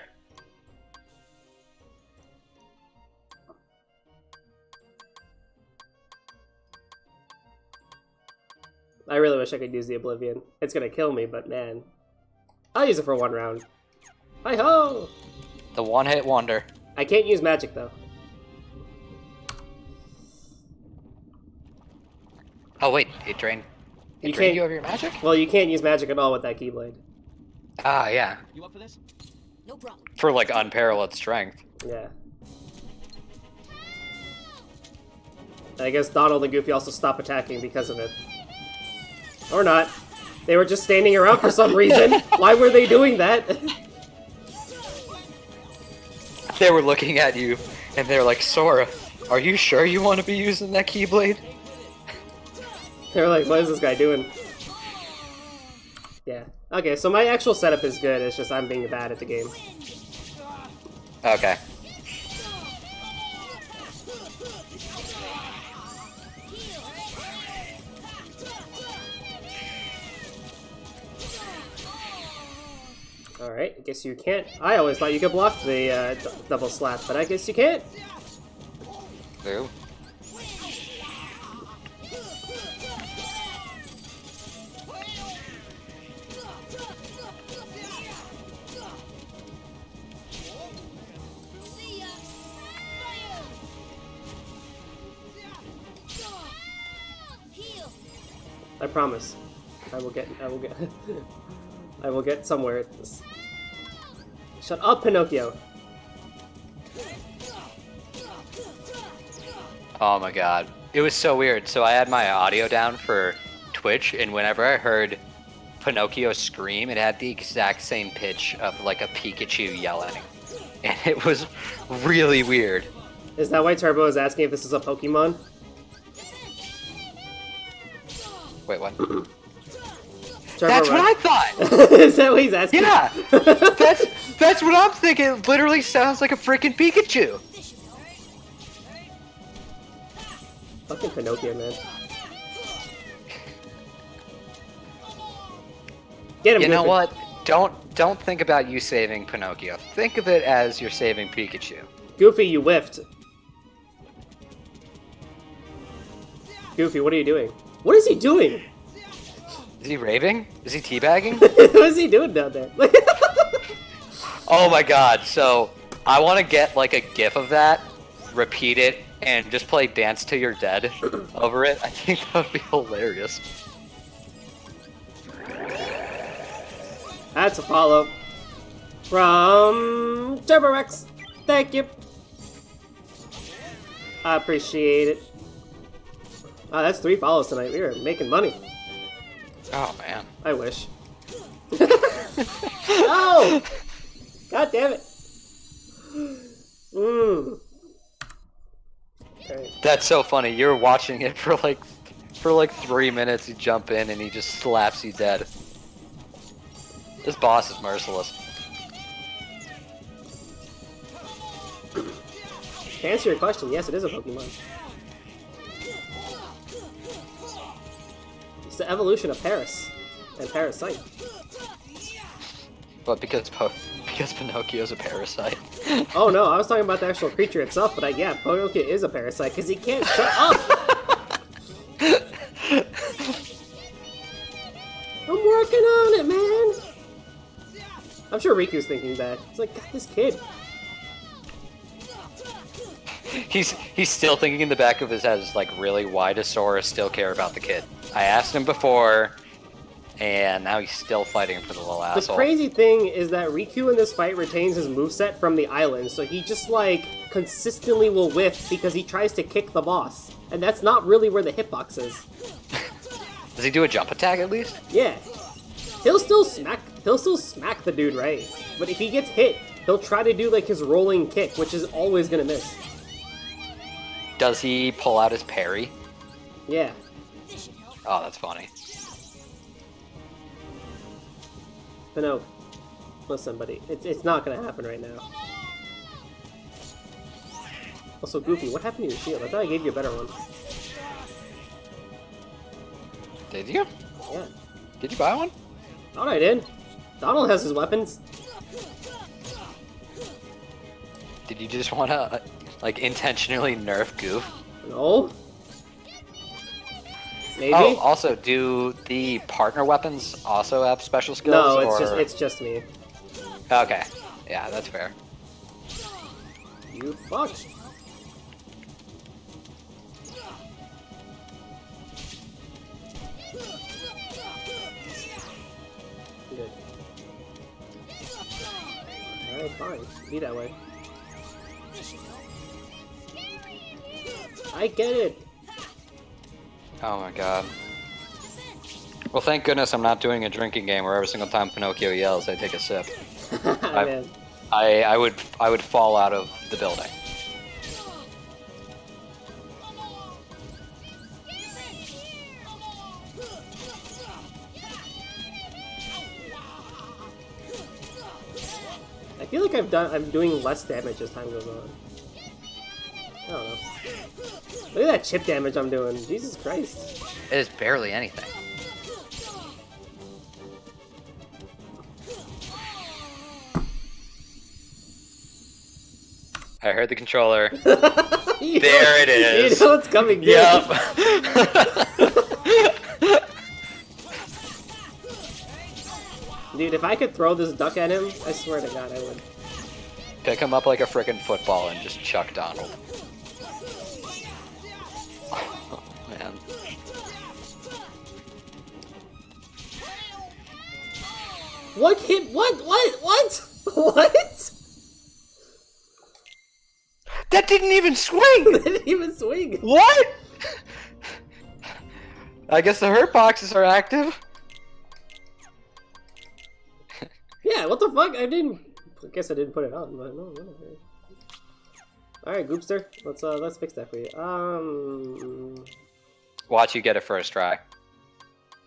I really wish I could use the Oblivion. It's gonna kill me, but man. I'll use it for 1 round. Hi-ho! The one-hit wonder. I can't use magic, though. Oh wait, it drained. It You drained can't- you of your magic? Well, you can't use magic at all with that Keyblade. Ah, yeah. You up for this? No problem. For like unparalleled strength. Yeah. I guess Donald and Goofy also stop attacking because of it. Or not. They were just standing around for some reason. Why were they doing that? They were looking at you, and they're like, Sora, are you sure you want to be using that Keyblade? They were like, what is this guy doing? Yeah. Okay, so my actual setup is good, it's just I'm being bad at the game. Okay. Alright, I guess you can't. I always thought you could block the double slap, but I guess you can't. Ooh. I promise. I will get I will get somewhere at this. Shut up, Pinocchio! Oh my god. It was so weird. So I had my audio down for Twitch, and whenever I heard Pinocchio scream, it had the exact same pitch of like a Pikachu yelling. And it was really weird. Is that why Turbo is asking if this is a Pokemon? Wait, what? Turbo That's what I thought! Is that what he's asking? Yeah! That's what I'm thinking. It literally sounds like a freaking Pikachu. Fucking Pinocchio, man. Get him, You know Goofy. what? Don't think about you saving Pinocchio. Think of it as you're saving Pikachu. Goofy, you whiffed. Goofy, what are you doing? What is he doing? Is he raving? Is he teabagging? What is he doing down there? Oh my god, so I want to get like a gif of that, repeat it, and just play Dance Till You're Dead over it. I think that would be hilarious. That's a follow. From Turbo Rex. Thank you. I appreciate it. Oh, that's 3 follows tonight. We are making money. Oh man. I wish. No! God damn it. Okay. That's so funny. You're watching it for like 3 minutes, you jump in and he just slaps you dead. This boss is merciless. To answer your question, yes, it is a Pokemon. It's the evolution of Paris and Parasite. But because Pinocchio's a parasite. Oh no, I was talking about the actual creature itself, but yeah, Pinocchio is a parasite because he can't shut up. I'm working on it, man. I'm sure Riku's thinking that. He's like, God, this kid. He's still thinking in the back of his head, is like, really, why does Sora still care about the kid? I asked him before, and now he's still fighting for the little The asshole. crazy thing is that Riku in this fight retains his moveset from the island, so he just, like, consistently will whiff because he tries to kick the boss. And that's not really where the hitbox is. Does he do a jump attack at least? Yeah. He'll still smack the dude, right? But if he gets hit, he'll try to do, like, his rolling kick, which is always gonna miss. Does he pull out his parry? Yeah. This should help. Oh, that's funny. Pinocchio, listen, buddy. It's not gonna happen right now. Also, Goofy, what happened to your shield? I thought I gave you a better one. Did you? Yeah. Did you buy one? Thought I did. Donald has his weapons. Did you just want to, like, intentionally nerf Goof? No. Maybe. Oh, also, do the partner weapons also have special skills? No, or... it's just me. Okay. Yeah, that's fair. You fuck. Good. Alright, fine. Be that way. I get it! Oh my god. Well, thank goodness I'm not doing a drinking game where every single time Pinocchio yells, I take a sip. Man. I would fall out of the building. I feel like I'm doing less damage as time goes on. I don't know. Look at that chip damage I'm doing. Jesus Christ. It is barely anything. I heard the controller. There it is. You know it's coming, dude. Yep. Dude, if I could throw this duck at him, I swear to God I would. Pick him up like a frickin' football and just chuck Donald. Oh, man. What hit? What? What? That didn't even swing! They didn't even swing. What? I guess the hurt boxes are active. Yeah, what the fuck? I guess I didn't put it on, but no, whatever. Alright, Goopster, let's fix that for you. Watch you get it first try.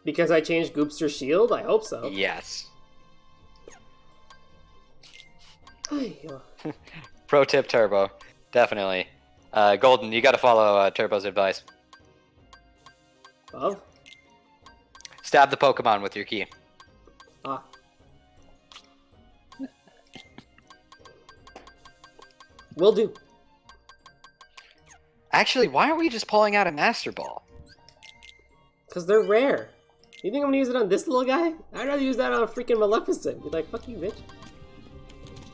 Because I changed Goopster's shield? I hope so. Yes. Ay, Pro tip, Turbo. Definitely. Golden, you gotta follow Turbo's advice. Of? Stab the Pokemon with your key. Ah. Will do. Actually, why aren't we just pulling out a Master Ball? Because they're rare. You think I'm gonna use it on this little guy? I'd rather use that on a freaking Maleficent. Be like, fuck you, bitch.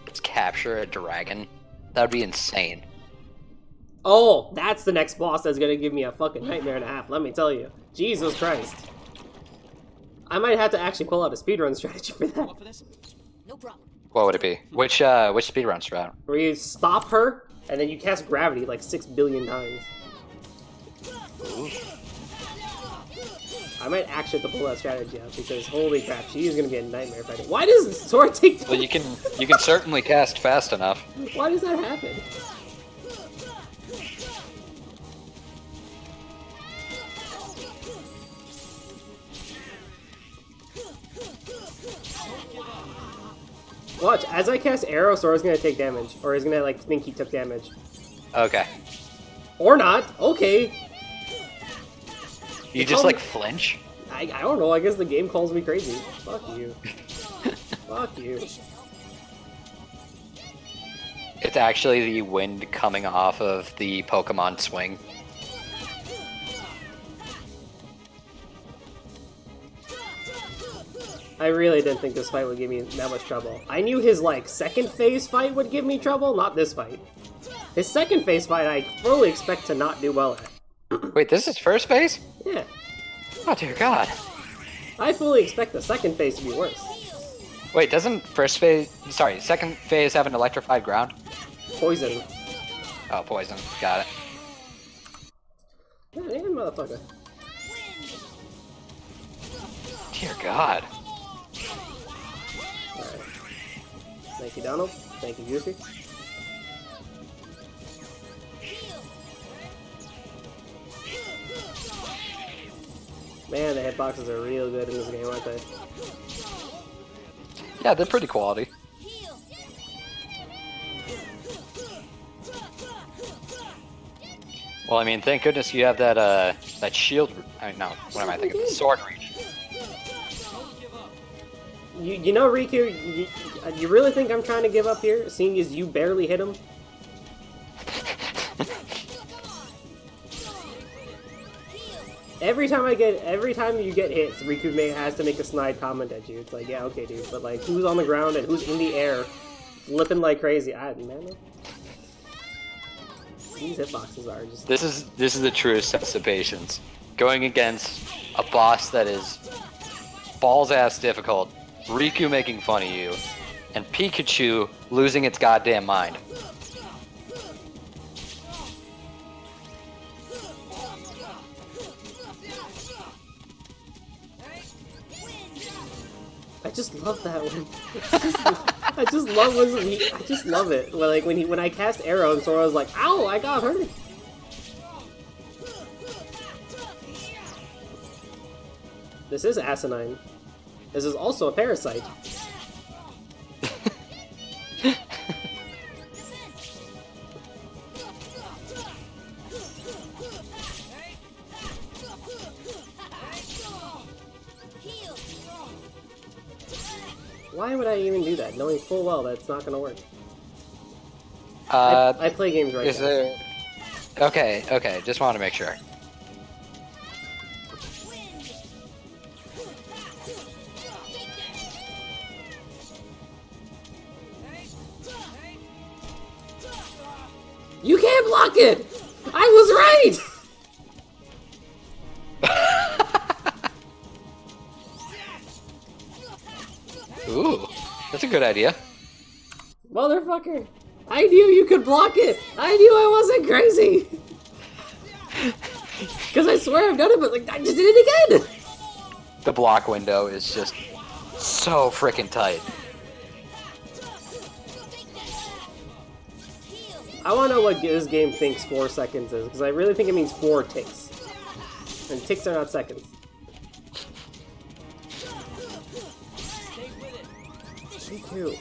Let's capture a dragon. That would be insane. Oh, that's the next boss that's gonna give me a fucking nightmare and a half, let me tell you. Jesus Christ. I might have to actually pull out a speedrun strategy for that. No problem. What would it be? Which speedrun strat? Where you stop her, and then you cast gravity like 6 billion times. Ooh. I might actually have to pull that strategy out, because holy crap, she is gonna be a nightmare fighting. Why does Sora take Well, you can certainly cast fast enough. Why does that happen? Watch, as I cast Arrow, Sora's gonna take damage. Or he's gonna, like, think he took damage. Okay. Or not. Okay. You just, like, flinch? I don't know. I guess the game calls me crazy. Fuck you. Fuck you. It's actually the wind coming off of the Pokemon swing. I really didn't think this fight would give me that much trouble. I knew his, like, second phase fight would give me trouble, not this fight. His second phase fight I fully expect to not do well at. Wait, this is first phase? Yeah. Oh dear god. I fully expect the second phase to be worse. Wait, doesn't second phase have an electrified ground? Poison. Oh, poison. Got it. Yeah, motherfucker. Dear god. Alright. Thank you, Donald. Thank you, Goofy. Man, the hitboxes are real good in this game, aren't they? Yeah, they're pretty quality. Well, I mean, thank goodness you have that that shield. No, what am I thinking? The sword reach. You know, Riku, you really think I'm trying to give up here, seeing as you barely hit him? Every time you get hits, Riku has to make a snide comment at you. It's like, yeah, okay, dude, but like, who's on the ground and who's in the air, flipping like crazy? Man. These hitboxes are just... This is the truest sense of patience. Going against a boss that is balls ass difficult, Riku making fun of you, and Pikachu losing its goddamn mind. I just love that one. I just love it. Like when I cast arrow and Sora was like, "Ow, I got hurt." This is asinine. This is also a parasite. Why would I even do that, knowing full well that it's not going to work? I play games right is now. there... Okay, just wanted to make sure. You can't block it! I was right! Ooh, that's a good idea. Motherfucker! I knew you could block it! I knew I wasn't crazy! Because I swear I've done it, but like, I just did it again! The block window is just so freaking tight. I want to know what this game thinks 4 seconds is, because I really think it means 4 ticks. And ticks are not seconds. Me too.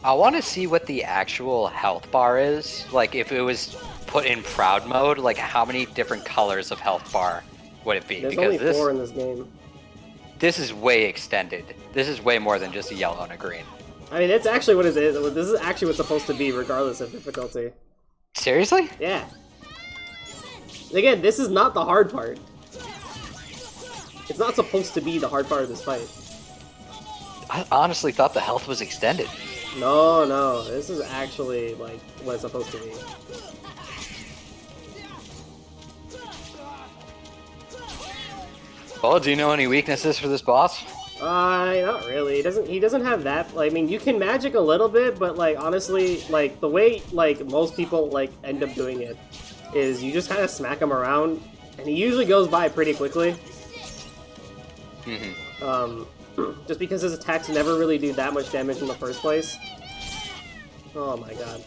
I want to see what the actual health bar is. Like, if it was put in proud mode, like how many different colors of health bar would it be? There's because only 4 in this game. This is way extended. This is way more than just a yellow and a green. I mean, that's actually what it is. This is actually what's supposed to be, regardless of difficulty. Seriously? Yeah. Again, this is not the hard part. It's not supposed to be the hard part of this fight. I honestly thought the health was extended. No, this is actually, like, what it's supposed to be. Well, do you know any weaknesses for this boss? Not really. He doesn't have that. I mean, you can magic a little bit, but like honestly, like the way like most people like end up doing it is you just kind of smack him around, and he usually goes by pretty quickly. Just because his attacks never really do that much damage in the first place. Oh my god.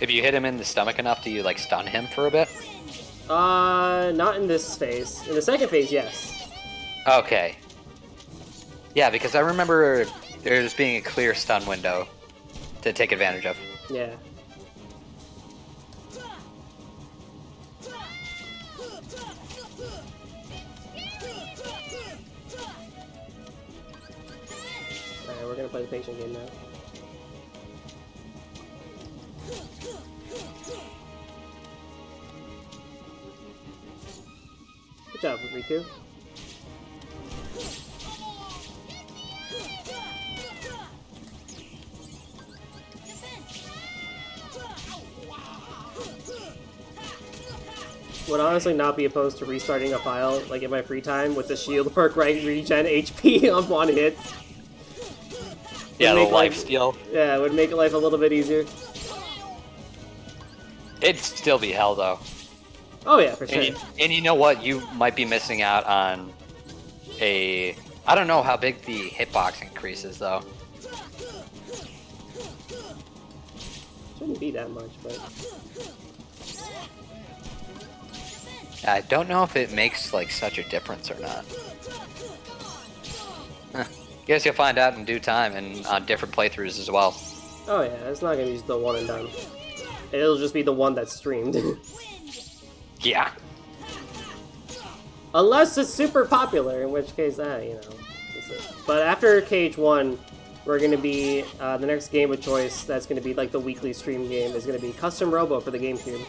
If you hit him in the stomach enough, do you like stun him for a bit? Not in this phase. In the second phase, yes. Okay. Yeah, because I remember there just being a clear stun window to take advantage of. Yeah. Alright, we're gonna play the patient game now. Good job, Riku. Would honestly not be opposed to restarting a file, like in my free time, with the shield perk right regen HP on 1 hit. Yeah, the life steal. Yeah, it would make life a little bit easier. It'd still be hell, though. Oh yeah, for sure. And you know what? You might be missing out on a... I don't know how big the hitbox increases, though. Shouldn't be that much, but... I don't know if it makes like such a difference or not. Guess you'll find out in due time and on different playthroughs as well. Oh yeah, it's not gonna be just the one and done. It'll just be the one that's streamed. Yeah. Unless it's super popular, in which case, you know. But after KH1, we're gonna be, the next game of choice that's gonna be like the weekly stream game is gonna be Custom Robo for the GameCube.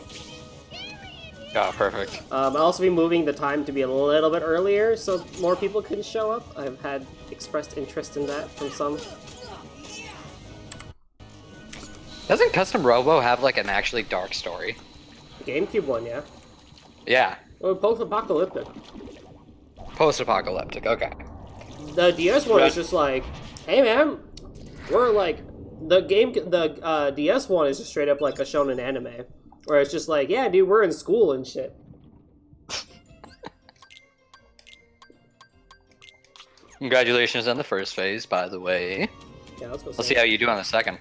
Oh, perfect. I'll also be moving the time to be a little bit earlier so more people can show up. I've had expressed interest in that from some. Doesn't Custom Robo have like an actually dark story? The GameCube one, yeah. Yeah. Well, post-apocalyptic. Post-apocalyptic, okay. The DS one is just like, hey man, we're like, the DS one is just straight up like a shonen anime. Where it's just like, yeah, dude, we're in school and shit. Congratulations on the first phase, by the way. Yeah, let's go. Let's see how you do on the second.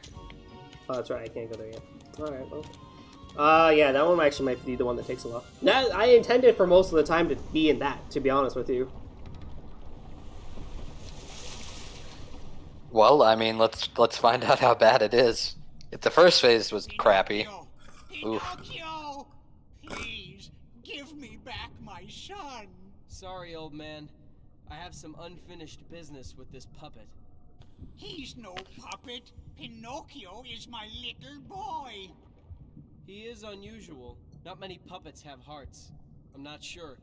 Oh, that's right, I can't go there yet. Alright, well. Yeah, that one actually might be the one that takes a while. That, I intended for most of the time to be in that, to be honest with you. Well, I mean, let's find out how bad it is. If the first phase was crappy. Oof. Pinocchio! Please, give me back my son! Sorry, old man. I have some unfinished business with this puppet. He's no puppet. Pinocchio is my little boy. He is unusual. Not many puppets have hearts. I'm not sure,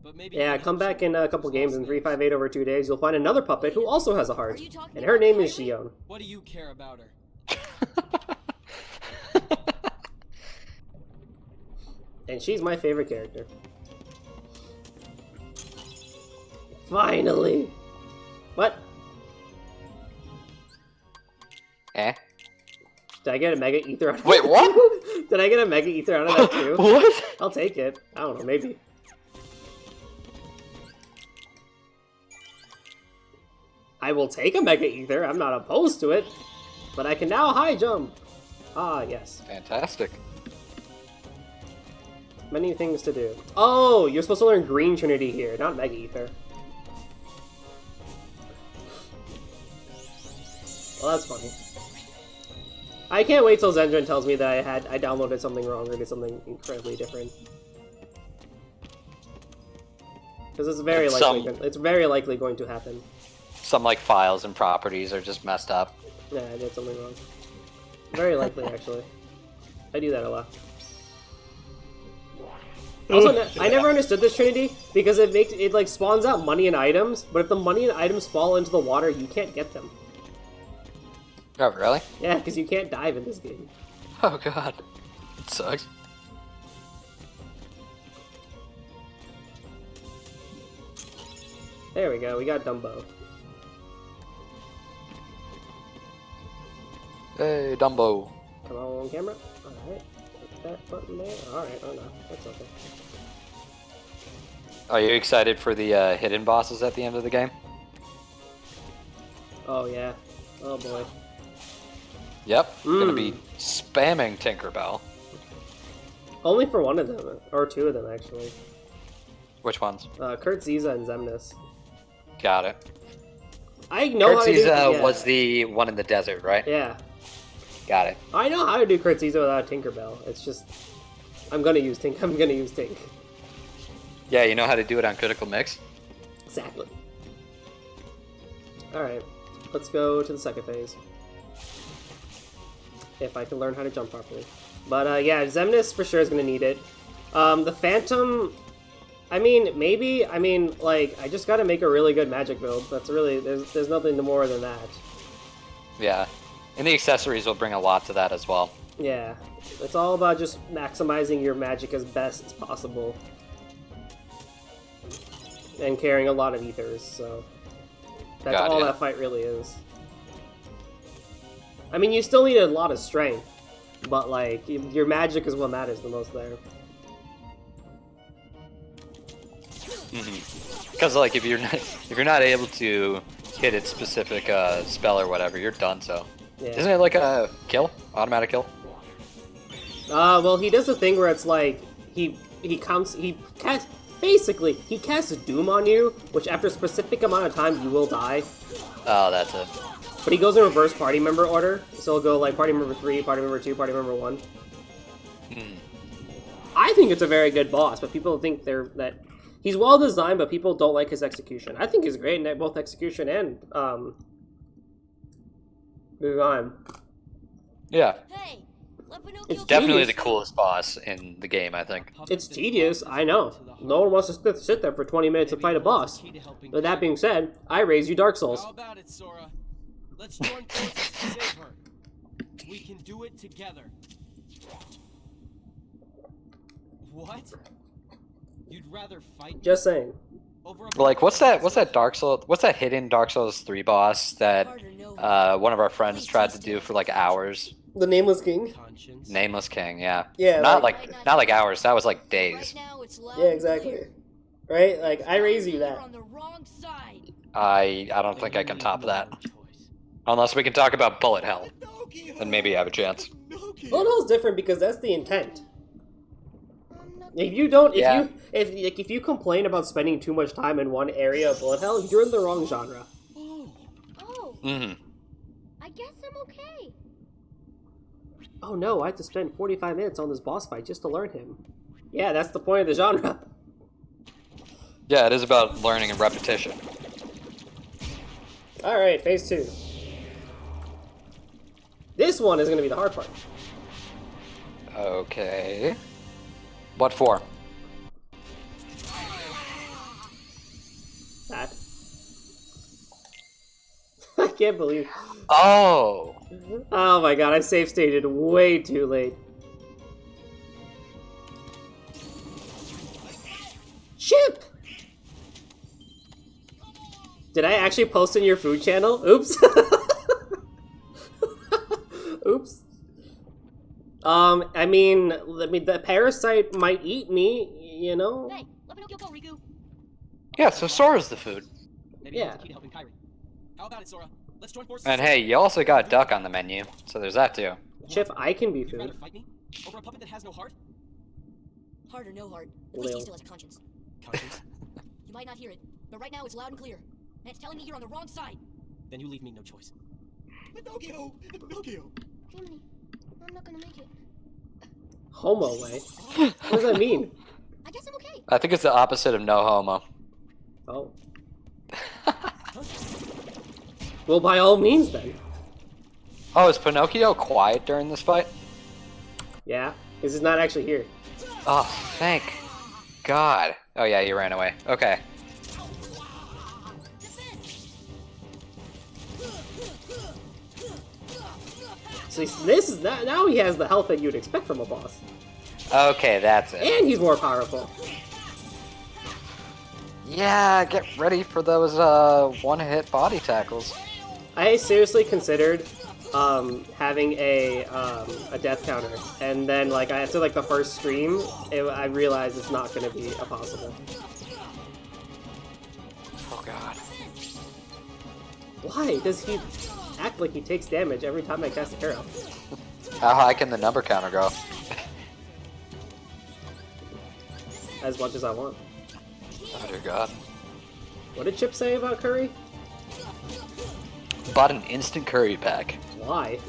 but maybe... Yeah, come back in a couple games in 358 over 2 days. You'll find another puppet who also has a heart. And her name is Shion. What do you care about her? And she's my favorite character. Finally! What? Eh? Did I get a Mega Ether out of Wait, that? what? Did I get a Mega Ether out of that too? What? I'll take it. I don't know, maybe. I will take a Mega Ether. I'm not opposed to it. But I can now high jump. Ah, yes. Fantastic. Many things to do. Oh, you're supposed to learn Green Trinity here, not Mega Ether. Well, that's funny. I can't wait till Xendra tells me that I downloaded something wrong or did something incredibly different. Because it's very likely going to happen. Some like files and properties are just messed up. Yeah, I did something wrong. Very likely, actually. I do that a lot. Also, I never understood this Trinity because it like spawns out money and items, but if the money and items fall into the water, you can't get them. Oh, really? Yeah, because you can't dive in this game. Oh, God. It sucks. There we go, we got Dumbo. Hey, Dumbo. Come on camera. Alright. Hit that button there. Alright, oh no, that's okay. Are you excited for the hidden bosses at the end of the game? Oh yeah. Oh boy. Yep. Gonna be spamming Tinkerbell. Only for one of them, or two of them actually. Which ones? Kurt Ziza and Xemnas. Got it. I know Kurt how to do Ziza was the one in the desert, right? Yeah. Got it. I know how to do Kurt Ziza without Tinkerbell. It's just I'm gonna use Tink. Yeah, you know how to do it on Critical Mix? Exactly. Alright. Let's go to the second phase. If I can learn how to jump properly. But yeah, Xemnas for sure is gonna need it. The Phantom, I mean, maybe. I mean, like, I just gotta make a really good magic build. That's really, there's nothing more than that. Yeah. And the accessories will bring a lot to that as well. Yeah. It's all about just maximizing your magic as best as possible. And carrying a lot of ethers, so that's all that fight really is. I mean, you still need a lot of strength, but like your magic is what matters the most there. Because like if you're not able to hit its specific spell or whatever, you're done. So Yeah. isn't it like a kill, automatic kill? Well, he does a thing where it's like he casts basically he casts Doom on you, which after a specific amount of time you will die. Oh, that's it. But he goes in reverse party member order, so he'll go like party member 3, party member 2, party member 1. I think it's a very good boss, but people think that he's well designed, but people don't like his execution. I think he's great in both execution and design. Yeah. Hey, let Pinocchio It's go. Definitely Genius. the coolest boss in the game, I think. It's tedious, I know. No one wants to sit there for 20 minutes to fight a boss. But that being said, I raise you Dark Souls. How about it, Sora? Let's join forces to save her. We can do it together. What? You'd rather fight me Just saying. over a But, like, what's that Dark Souls? What's that hidden Dark Souls 3 boss that one of our friends tried to do for like hours? The Nameless King? conscience? Nameless King, yeah. Yeah, Not like- like hours. That was like days. Right now it's loud Yeah, and exactly. clear. Right? Like, I raise you You're that. on the wrong side. I don't think I can top that. Unless we can talk about Bullet Hell. Then maybe I have a chance. Bullet Hell's different because that's the intent. If you don't, Yeah. if you complain about spending too much time in one area of Bullet Hell, you're in the wrong genre. Oh, Mm-hmm. I guess I'm okay. Oh no, I have to spend 45 minutes on this boss fight just to learn him. Yeah, that's the point of the genre. Yeah, it is about learning and repetition. Alright, phase 2. This one is going to be the hard part. Okay. What for? That. I can't believe. Oh! Oh my god, I save stated way too late. Chip! Did I actually post in your food channel? Oops. Oops. I mean, the parasite might eat me, you know? Hey, let Pinocchio go, Riku. Yeah, so Sora's the food. Maybe Yeah. that's the key to helping Kyrie. How about it, Sora? Let's join forces. And hey, you also got duck on the menu, so there's that too. Chip, I can be You'd rather food. fight me over a puppet that has no heart? Heart or no heart, at least he Lil. still has a conscience. Conscience. You might not hear it, but right now it's loud and clear. And it's telling me you're on the wrong side. Then you leave me no choice. Pinocchio! Pinocchio! Jiminy, I'm not gonna make it. Homo way. What does that mean? I guess I'm okay. I think it's the opposite of no homo. Oh. Well, by all means then. Oh, is Pinocchio quiet during this fight? Yeah, because he's not actually here. Oh, thank God. Oh yeah, he ran away. Okay. So this is now he has the health that you'd expect from a boss, Okay, that's it. and he's more powerful. Yeah, get ready for those one-hit body tackles. I seriously considered having a death counter, and then like after like the first stream, I realized it's not going to be possible. Oh God. Why does he act like he takes damage every time I cast a hero? How high can the number counter go? As much as I want. Oh dear God. What did Chip say about curry? Bought an instant curry pack, Why?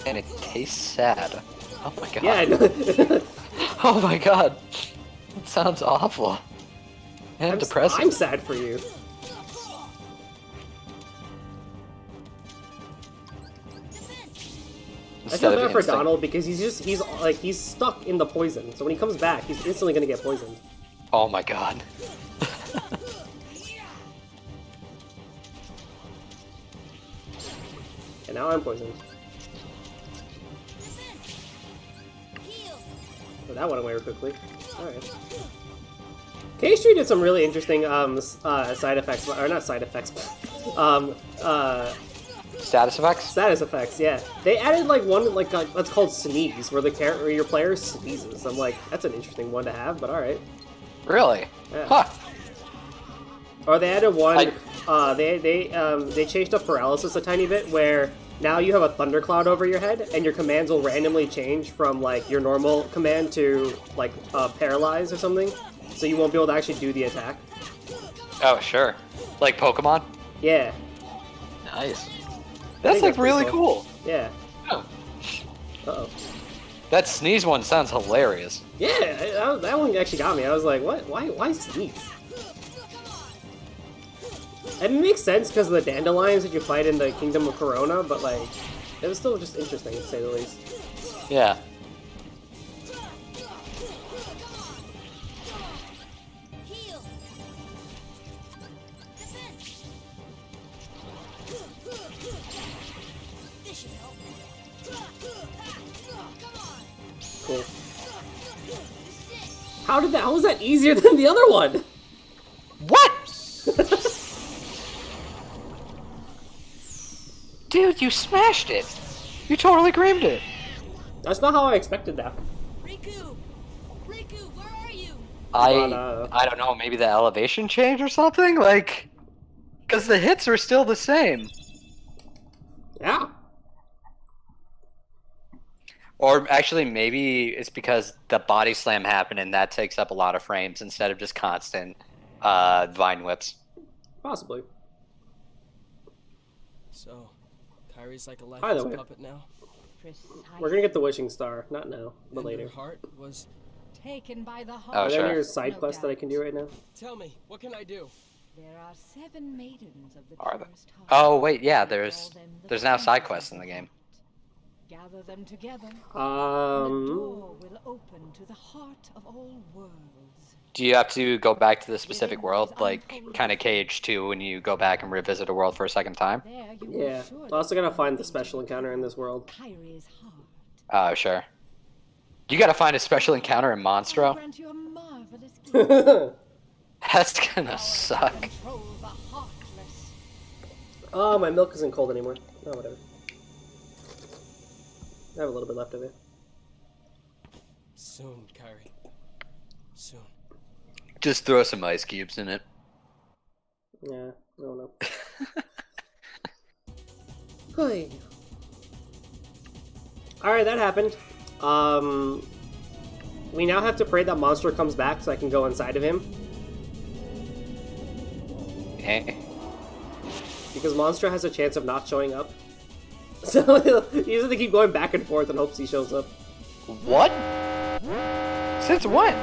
and it tastes sad. Oh my God. Yeah, I know. Oh my God. That sounds awful. And depressing. I'm sad for you. I Instead feel of bad for instant- Donald because he's stuck in the poison. So when he comes back, he's instantly gonna get poisoned. Oh my God. And now I'm poisoned. So that went away real quickly. Alright. KH1 did some really interesting side effects, or not side effects, but Status effects? status effects. Yeah, they added like one that's called sneeze, where where your player sneezes. I'm like, that's an interesting one to have, but all right. Really? Yeah. Huh. Or they added one. They changed up paralysis a tiny bit, where now you have a thundercloud over your head, and your commands will randomly change from like your normal command to like paralyze or something, so you won't be able to actually do the attack. Oh, sure. Like Pokemon? Yeah. Nice. That's like really cool. Yeah. Oh. Uh-oh. That sneeze one sounds hilarious. Yeah, that one actually got me. I was like, what? Why sneeze? And it makes sense because of the dandelions that you fight in the Kingdom of Corona, but like, it was still just interesting to say the least. Yeah. Heal. Defense. This should help. Come on. Cool. How was that easier than the other one? What? Dude, you smashed it. You totally creamed it. That's not how I expected that. Riku, where are you? I don't know, maybe the elevation change or something? Like, because the hits are still the same. Yeah. Or actually, maybe it's because the body slam happened and that takes up a lot of frames instead of just constant vine whips. Possibly. So, Kyrie's like a Either lifeless way. puppet now. We're gonna get the wishing star, not now, but And later. her heart was... Taken by the heart. Oh, Are there sure. any side No quests that I doubt. can do right now? Tell me, what can I do? There are 7 maidens of the Are there? purest heart. Oh, wait, yeah, We there's call them the now side princesses quests in of the game. heart. Gather them together. And a door will open to the heart of all worlds. Do you have to go back to the specific world, like kind of KH2 when you go back and revisit a world for a second time? There you will Yeah. surely I also gotta find the into special encounter in this world. Kyrie's heart. Oh, sure. You gotta find a special encounter in I Monstro? grant you a marvelous gift. That's gonna Power to suck. control the heartless. Oh, my milk isn't cold anymore. Oh, whatever. I have a little bit left of it. Soon, Kyrie. Soon. Just throw some ice cubes in it. Yeah, I don't know. Hey. Alright, that happened. We now have to pray that Monstro comes back so I can go inside of him. Eh? Because Monstro has a chance of not showing up. So you just have to keep going back and forth in hopes he shows up. What? Since when?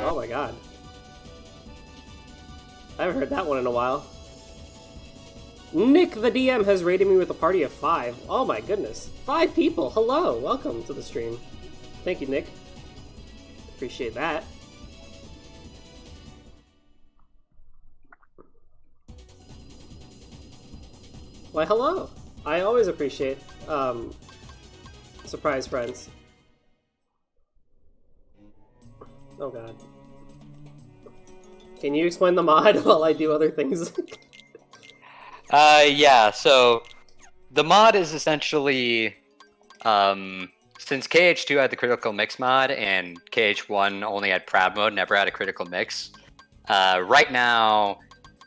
Oh my god. I haven't heard that one in a while. Nick the DM has rated me with a party of 5. Oh my goodness. 5 people! Hello! Welcome to the stream. Thank you, Nick. Appreciate that. Why, hello! I always appreciate, surprise friends. Oh god. Can you explain the mod while I do other things? Yeah, so the mod is essentially, since KH2 had the critical mix mod and KH1 only had Proud mode, never had a critical mix, right now,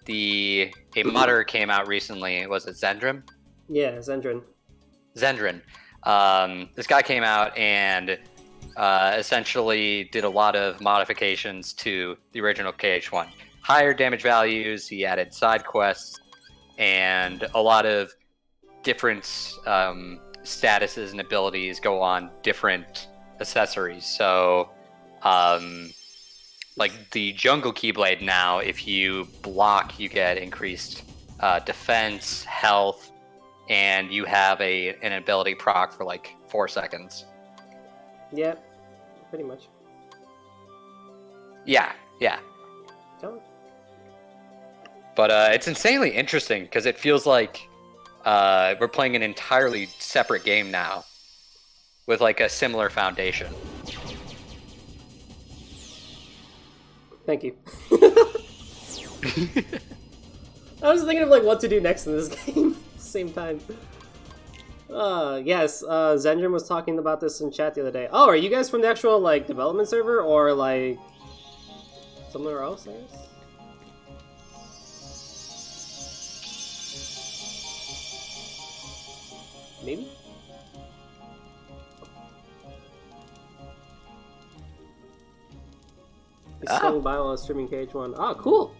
a modder came out recently. Was it Xendra? Yeah, Xendra. Xendra. This guy came out and essentially did a lot of modifications to the original KH1. Higher damage values, he added side quests, and a lot of different statuses and abilities go on different accessories. So, like the Jungle Keyblade now, if you block, you get increased defense, health, and you have an ability proc for like 4 seconds. Yeah, pretty much. Yeah. Come on. But it's insanely interesting because it feels like we're playing an entirely separate game now with like a similar foundation. Thank you. I was thinking of like what to do next in this game at the same time. Yes, Xendra was talking about this in chat the other day. Oh, are you guys from the actual like development server or like somewhere else, I guess? Maybe? He's swinging by while I was streaming KH1. Ah, cool!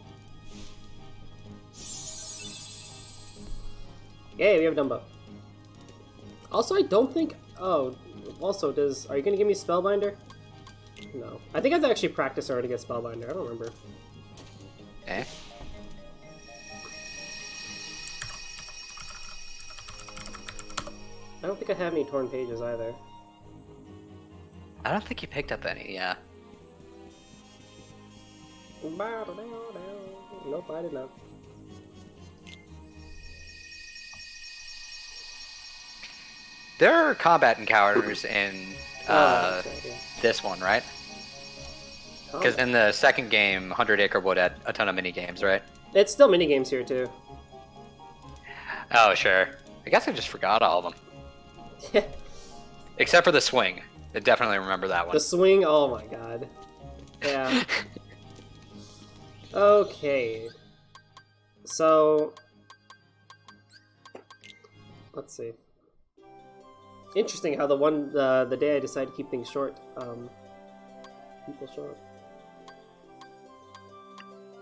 Yay, we have Dumbo. Also, I don't think... Oh, also, are you gonna give me Spellbinder? No. I think I have to actually practice already to get Spellbinder. I don't remember. Eh? I don't think I have any torn pages either. I don't think you picked up any, yeah. Nope, I did not. There are combat encounters in That's right, yeah. this one, right? Because in the second game, 100 Acre Wood had a ton of mini games, right? It's still minigames here, too. Oh, sure. I guess I just forgot all of them. Except for the swing. I definitely remember that one. The swing, oh my god. Yeah. Okay. So... Let's see. Interesting how the day I decided to keep things short, people show up.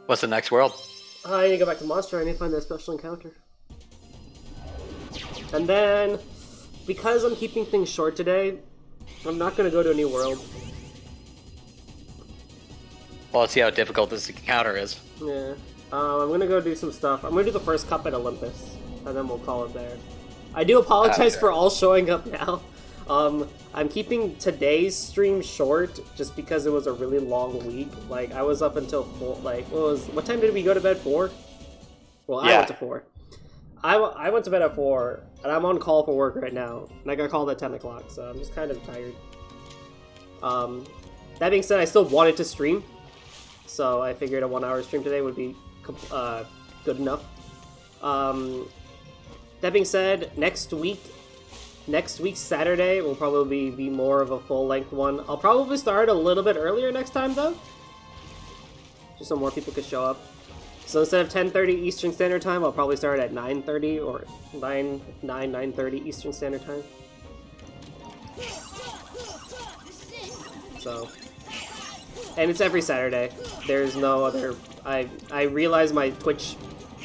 What's the next world? I need to go back to Monstro. I need to find that special encounter. And then, because I'm keeping things short today, I'm not going to go to a new world. Well, let's see how difficult this encounter is. Yeah. I'm going to go do some stuff. I'm going to do the first cup at Olympus, and then we'll call it there. I do apologize for all showing up now. I'm keeping today's stream short just because it was a really long week. Like, I was up until 4, like, what time did we go to bed? 4? Well, I went to 4. I went to bed at 4, and I'm on call for work right now, and I got called at 10 o'clock, so I'm just kind of tired. That being said, I still wanted to stream, so I figured a 1-hour stream today would be good enough. That being said, next week Saturday will probably be more of a full-length one. I'll probably start a little bit earlier next time, though, just so more people could show up. So instead of 10:30 Eastern Standard Time, I'll probably start at 9:30 or 9:30 Eastern Standard Time. So, and it's every Saturday. There's no other. I realize my Twitch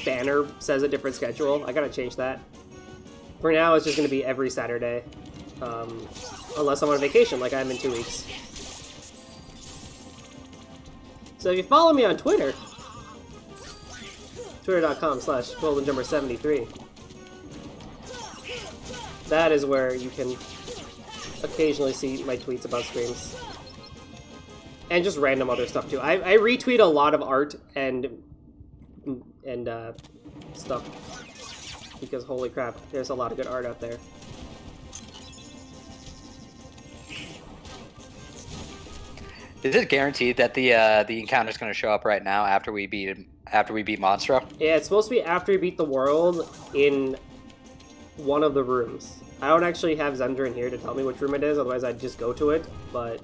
banner says a different schedule. I gotta change that. For now, it's just gonna be every Saturday, unless I'm on vacation, like I'm in 2 weeks. So if you follow me on Twitter, twitter.com/goldenjumper73, that is where you can occasionally see my tweets about streams. And just random other stuff too. I retweet a lot of art and stuff, because holy crap, there's a lot of good art out there. Is it guaranteed that the encounter's going to show up right now after we beat Monstro? Yeah, it's supposed to be after we beat the world in one of the rooms. I don't actually have Xendra in here to tell me which room it is, otherwise I'd just go to it, but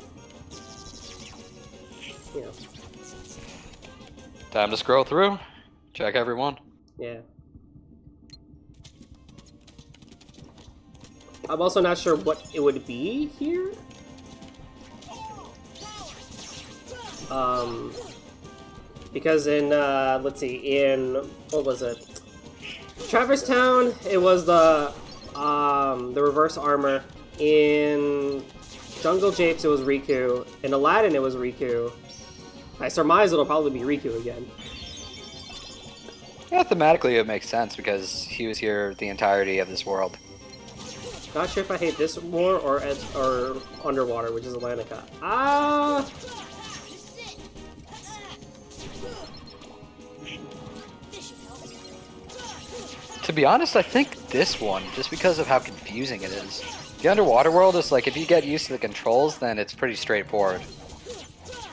you know. Time to scroll through. Check everyone. Yeah. I'm also not sure what it would be here. Because in, let's see, in, what was it? Traverse Town, it was the reverse armor. In Jungle Japes, it was Riku. In Aladdin, it was Riku. I surmise it'll probably be Riku again. Yeah, thematically it makes sense because he was here the entirety of this world. Not sure if I hate this more or Underwater, which is Atlantica. To be honest, I think this one, just because of how confusing it is. The Underwater world is like, if you get used to the controls, then it's pretty straightforward.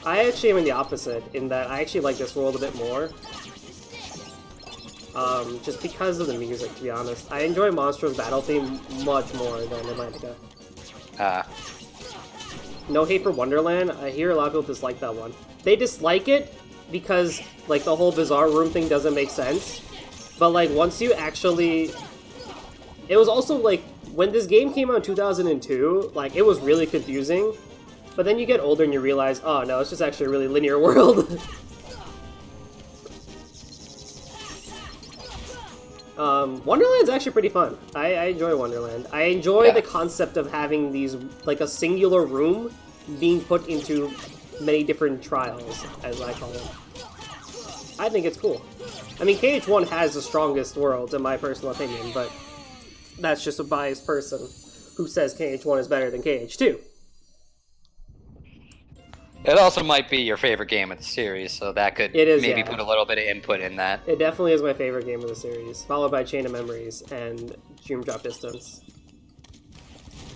I actually am in the opposite, in that I actually like this world a bit more. Just because of the music, to be honest. I enjoy Monstro's battle theme much more than Atlantica. No hate for Wonderland, I hear a lot of people dislike that one. They dislike it because, like, the whole bizarre room thing doesn't make sense. But, like, once you actually... It was also, like, when this game came out in 2002, like, it was really confusing. But then you get older and you realize, oh no, it's just actually a really linear world. Wonderland's actually pretty fun. I enjoy Wonderland. I enjoy the concept of having these, like, a singular room being put into many different trials, as I call them. I think it's cool. I mean, KH1 has the strongest worlds, in my personal opinion, but that's just a biased person who says KH1 is better than KH2. It also might be your favorite game of the series, so that could maybe put a little bit of input in that. It definitely is my favorite game of the series, followed by Chain of Memories and Dream Drop Distance.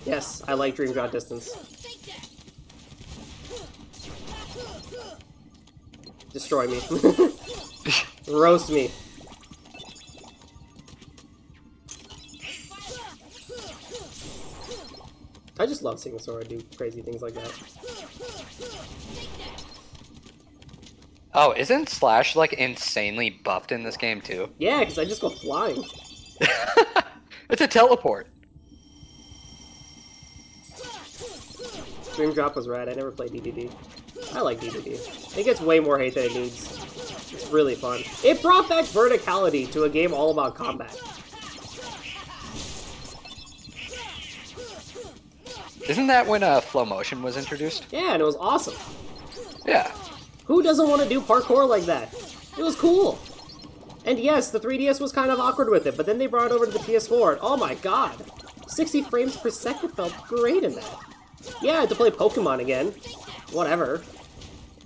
Yes, I like Dream Drop Distance. Destroy me. Roast me. I just love seeing Sora do crazy things like that. Oh, isn't Slash, like, insanely buffed in this game, too? Yeah, because I just go flying. It's a teleport. Dream Drop was rad. I never played DDD. I like DDD. It gets way more hate than it needs. It's really fun. It brought back verticality to a game all about combat. Isn't that when Flow Motion was introduced? Yeah, and it was awesome. Yeah. Who doesn't want to do parkour like that? It was cool. And yes, the 3DS was kind of awkward with it, but then they brought it over to the PS4, and oh my god! 60 frames per second felt great in that. Yeah, I had to play Pokemon again. Whatever.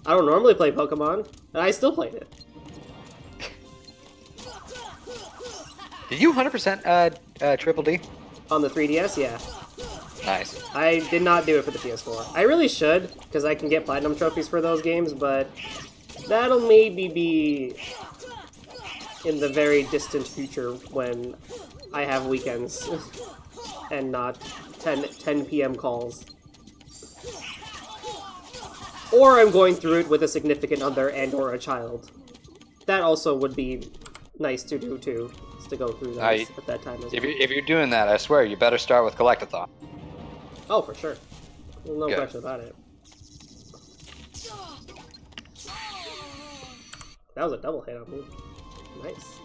I don't normally play Pokemon, and I still played it. Did you 100% Triple D? On the 3DS, yeah. Nice. I did not do it for the PS4. I really should, because I can get Platinum trophies for those games, but that'll maybe be in the very distant future when I have weekends and not 10 p.m. calls. Or I'm going through it with a significant other and or a child. That also would be nice to do too, is to go through those at that time as well. If you're doing that, I swear, you better start with Collectathon. Oh, for sure. No question about it. That was a double hit on me. Nice.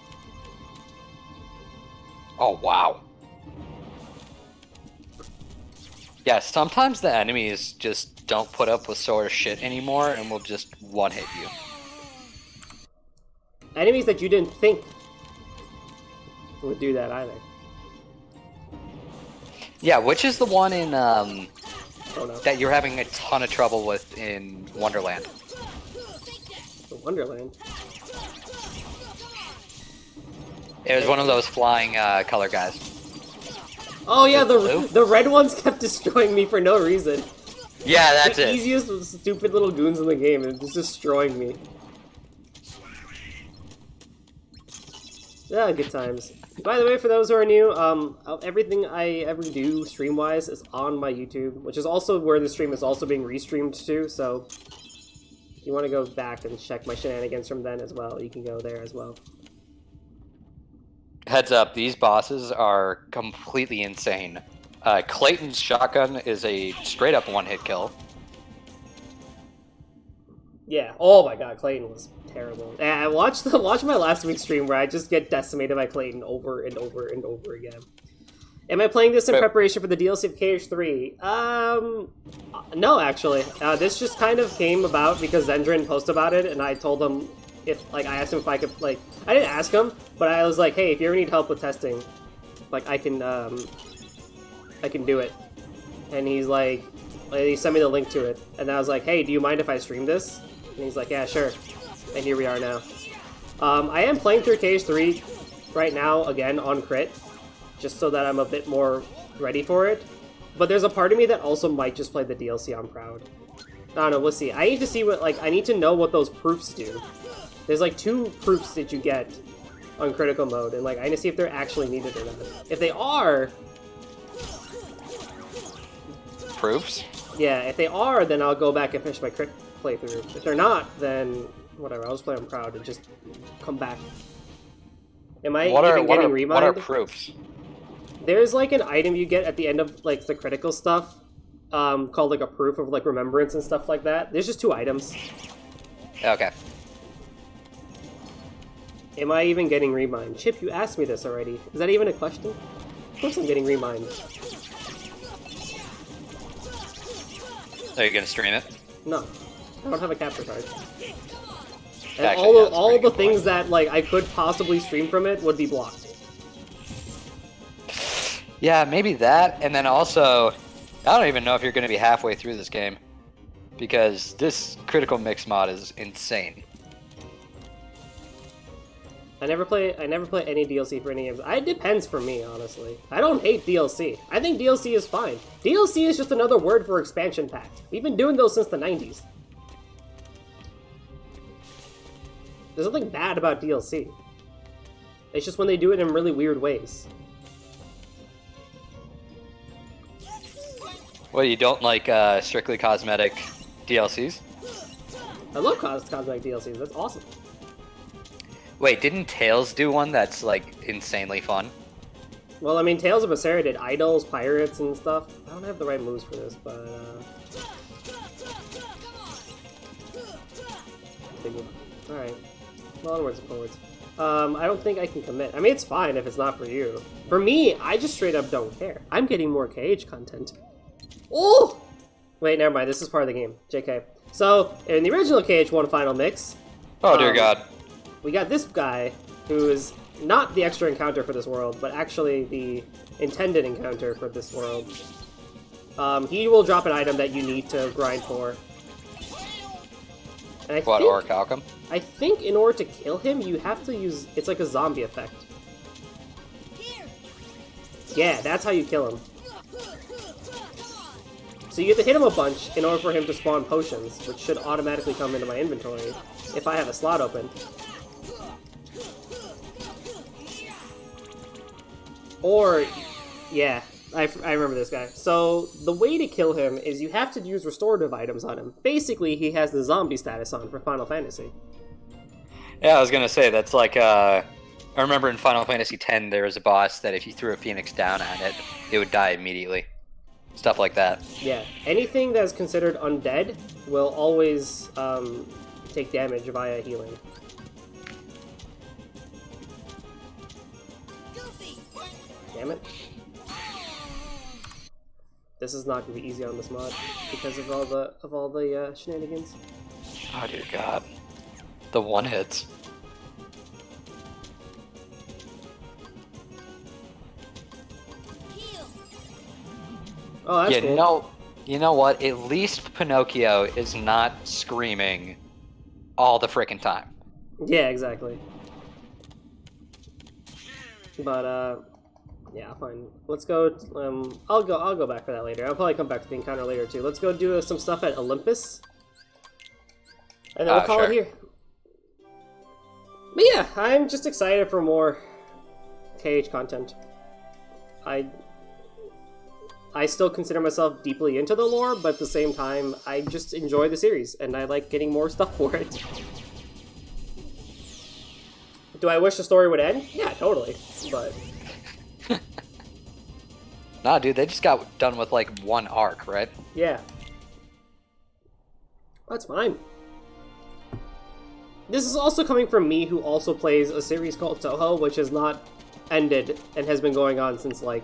Oh, wow. Yeah, sometimes the enemies just don't put up with Sora's shit anymore and will just one-hit you. Enemies that you didn't think would do that either. Yeah, which is the one in, Oh, no. that you're having a ton of trouble with in Wonderland? The Wonderland? It was one of those flying color guys. Oh yeah, the red ones kept destroying me for no reason. Yeah, that's the it. Easiest stupid little goons in the game, and just destroying me. Yeah, good times. By the way, for those who are new, everything I ever do stream-wise is on my YouTube, which is also where the stream is also being restreamed to, so if you want to go back and check my shenanigans from then as well, you can go there as well. Heads up, these bosses are completely insane. Clayton's shotgun is a straight-up one-hit kill. Yeah. Oh my god, Clayton was terrible. I watched my last week's stream where I just get decimated by Clayton over and over and over again. Am I playing this in preparation for the DLC of KH3? No, actually. This just kind of came about because Xendra posted about it, and I told him I asked him if I could, I didn't ask him, but I was like, hey, if you ever need help with testing, I can do it. And he's like, he sent me the link to it, and I was like, hey, do you mind if I stream this? And he's like, yeah, sure. And here we are now. I am playing through KH3 right now, again, on crit, just so that I'm a bit more ready for it. But there's a part of me that also might just play the DLC on Proud. I don't know, we'll see. I need to see what, I need to know what those proofs do. There's, 2 proofs that you get on critical mode, and, I need to see if they're actually needed or not. If they are... Proofs? Yeah, if they are, then I'll go back and finish my crit playthrough. If they're not, then whatever, I'll just play on Proud and just come back. Am I even getting reminded? What are proofs? There's like an item you get at the end of like the critical stuff, called like a proof of like remembrance and stuff like that. There's just 2 items. Okay. Am I even getting remind? Chip, you asked me this already. Is that even a question? Of course I'm getting remind. Are you gonna stream it? No, I don't have a capture card. And Actually, yeah, that's a all pretty the good things point. that like I could possibly stream from it would be blocked. Yeah, maybe that, and then also, I don't even know if you're gonna be halfway through this game, because this critical mix mod is insane. I never play any DLC for any games. It depends for me, honestly. I don't hate DLC. I think DLC is fine. DLC is just another word for expansion pack. We've been doing those since the 90s. There's nothing bad about DLC. It's just when they do it in really weird ways. Well, you don't like strictly cosmetic DLCs? I love cosmetic DLCs. That's awesome. Wait, didn't Tails do one that's like insanely fun? Well, I mean, Tales of Berseria did idols, pirates, and stuff. I don't have the right moves for this, but alright. Well, onwards and forwards. I don't think I can commit. I mean, it's fine if it's not for you. For me, I just straight up don't care. I'm getting more KH content. Oh! Wait, never mind. This is part of the game. JK. So, in the original KH1 final mix... Oh, dear God. We got this guy, who is not the extra encounter for this world, but actually the intended encounter for this world. He will drop an item that you need to grind for. And What, Orichalcum? I think in order to kill him, you have to use... It's like a zombie effect. Yeah, that's how you kill him. So you have to hit him a bunch in order for him to spawn potions, which should automatically come into my inventory if I have a slot open. Or, yeah, I remember this guy. So the way to kill him is you have to use restorative items on him. Basically, he has the zombie status on for Final Fantasy. Yeah, I was gonna say, that's like, I remember in Final Fantasy X, there was a boss that if you threw a phoenix down on it, it would die immediately. Stuff like that. Yeah, anything that's considered undead will always take damage via healing. Damn it. This is not going to be easy on this mod because of all the shenanigans. Oh, dear God. The one hits. Oh, that's Yeah, cool. you know what? At least Pinocchio is not screaming all the frickin' time. Yeah, exactly. But yeah, fine. Let's go. I'll go back for that later. I'll probably come back to the encounter later too. Let's go do some stuff at Olympus, and then we'll call sure. it here. But yeah, I'm just excited for more KH content. I still consider myself deeply into the lore, but at the same time, I just enjoy the series, and I like getting more stuff for it. Do I wish the story would end? Yeah, totally. But Nah, dude, they just got done with like one arc, right? yeah. That's fine. This is also coming from me, who also plays a series called Touhou, which has not ended and has been going on since like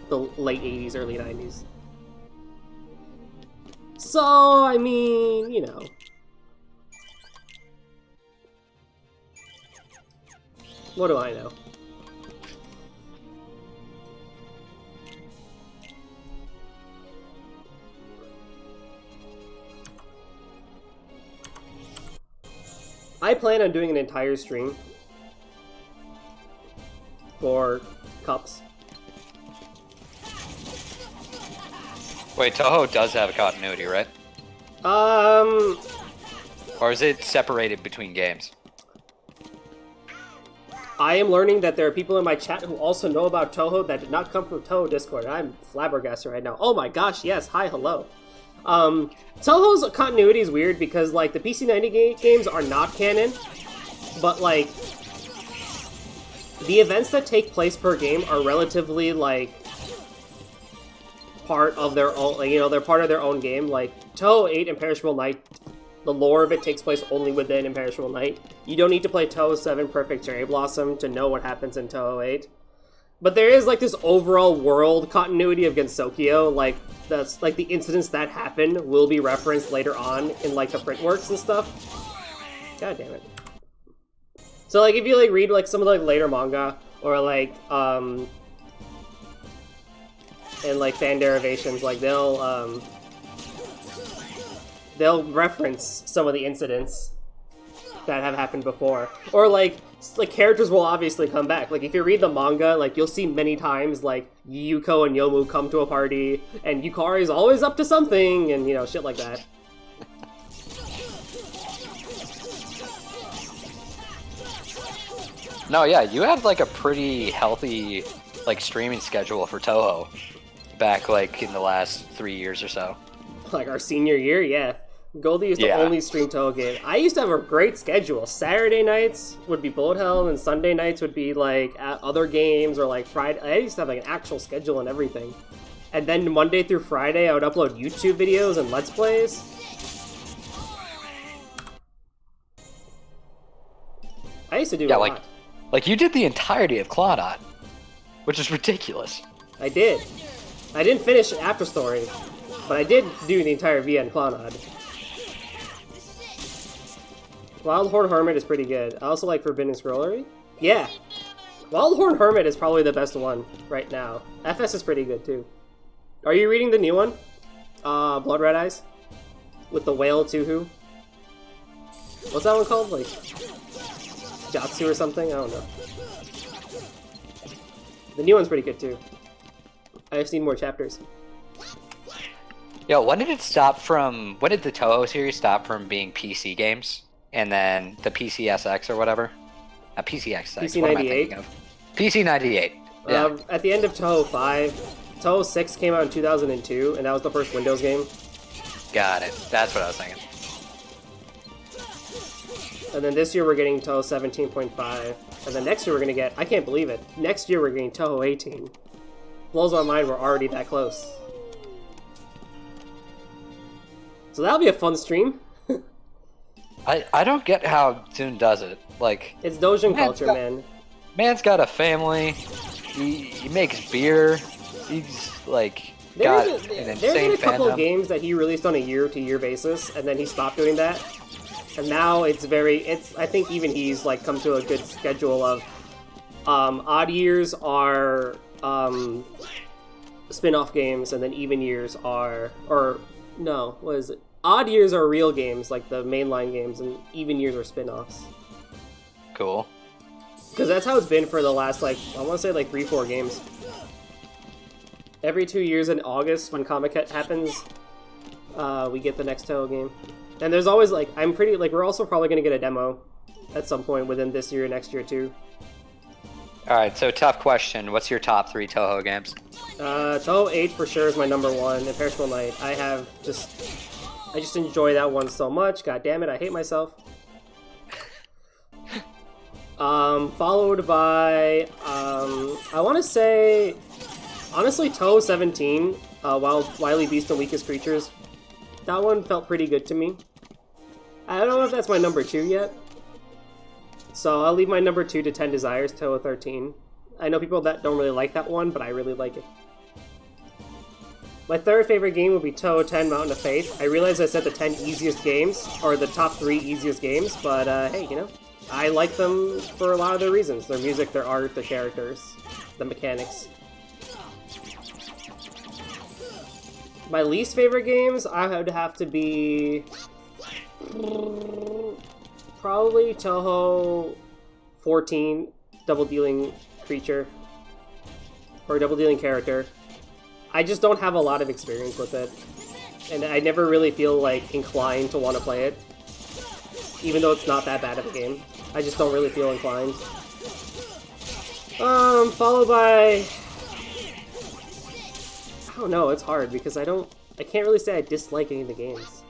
the late 80s, early 90s. So, I mean, you know. What do I know? I plan on doing an entire stream for cups. Wait, Touhou does have a continuity, right? Or is it separated between games? I am learning that there are people in my chat who also know about Touhou that did not come from Touhou Discord. I'm flabbergasted right now. Oh my gosh, yes, hi, hello. Touhou's continuity is weird because, like, the PC90 games are not canon, but, like, the events that take place per game are relatively, like, part of their own, like, you know, they're part of their own game. Like, Toho 8 Imperishable Night, the lore of it takes place only within Imperishable Night. You don't need to play Toho 7 Perfect Cherry Blossom to know what happens in Toho 8. But there is, like, this overall world continuity of Gensokyo, like, that's, like, the incidents that happen will be referenced later on in, like, the print works and stuff. God damn it. So, like, if you, like, read, like, some of the, like, later manga, or, like, and, like, fan derivations, like, they'll reference some of the incidents that have happened before. Or, like, characters will obviously come back. Like, if you read the manga, like, you'll see many times, like, Yuko and Yomu come to a party, and Yukari's always up to something, and, you know, shit like that. No, yeah, you had, like, a pretty healthy, like, streaming schedule for Toho back, like, in the last 3 years or so. Like, our senior year, yeah. Goldie used to only stream Toho game. I used to have a great schedule. Saturday nights would be Bullet Hell, and Sunday nights would be, like, other games, or, like, Friday. I used to have, like, an actual schedule and everything. And then Monday through Friday, I would upload YouTube videos and Let's Plays. I used to do a lot. Like, you did the entirety of Claudot, which is ridiculous. I did. I didn't finish After Story, but I did do the entire VN Claudot. Wild Horn Hermit is pretty good. I also like Forbidden Scrollery. Yeah. Wild Horn Hermit is probably the best one right now. FS is pretty good too. Are you reading the new one? Blood Red Eyes? With the whale Tuhu? What's that one called? Like, Jatsu or something? I don't know. The new one's pretty good too. I've seen more chapters. Yo, when did the Toho series stop from being PC games? And then the PCSX or whatever? PCXX, PC98? what am I thinking of? PC98, yeah. At the end of Toho 5, Toho 6 came out in 2002, and that was the first Windows game. Got it, that's what I was thinking. And then this year we're getting Toho 17.5, and then next year we're gonna get, I can't believe it, next year we're getting Toho 18. Blows my mind we're already that close. So that'll be a fun stream. I don't get how Zune does it. Like, it's Dojin culture, man. Man's got a family. He makes beer. He's like got an insane There's been a couple fandom. of games that he released on a year-to-year basis, and then he stopped doing that. And now I think even he's like come to a good schedule of odd years are spin-off games, and then even years are, or no, what is it? Odd years are real games, like the mainline games, and even years are spin-offs. Cool. Because that's how it's been for the last, like, I want to say, like, 3-4 games. Every 2 years in August, when Comic-Con happens, we get the next Toho game. And there's always, like, we're also probably going to get a demo at some point within this year or next year, too. Alright, so tough question. What's your top 3 Toho games? Toho 8 for sure is my number 1, Imperishable Night. I just enjoy that one so much. God damn it, I hate myself. Followed by, I want to say, honestly, Toho 17, Wily Beast and Weakest Creatures. That one felt pretty good to me. I don't know if that's my number 2 yet. So I'll leave my number 2 to 10 Desires, Toho 13. I know people that don't really like that one, but I really like it. My third favorite game would be Toho 10 Mountain of Faith. I realize I said the 10 easiest games, or the top 3 easiest games, but hey, you know, I like them for a lot of their reasons. Their music, their art, their characters, the mechanics. My least favorite games, I would have to be probably Toho 14, Double Dealing Creature, or Double Dealing Character. I just don't have a lot of experience with it, and I never really feel like inclined to want to play it, even though it's not that bad of a game. I just don't really feel inclined. Followed by, I don't know, it's hard because I can't really say I dislike any of the games.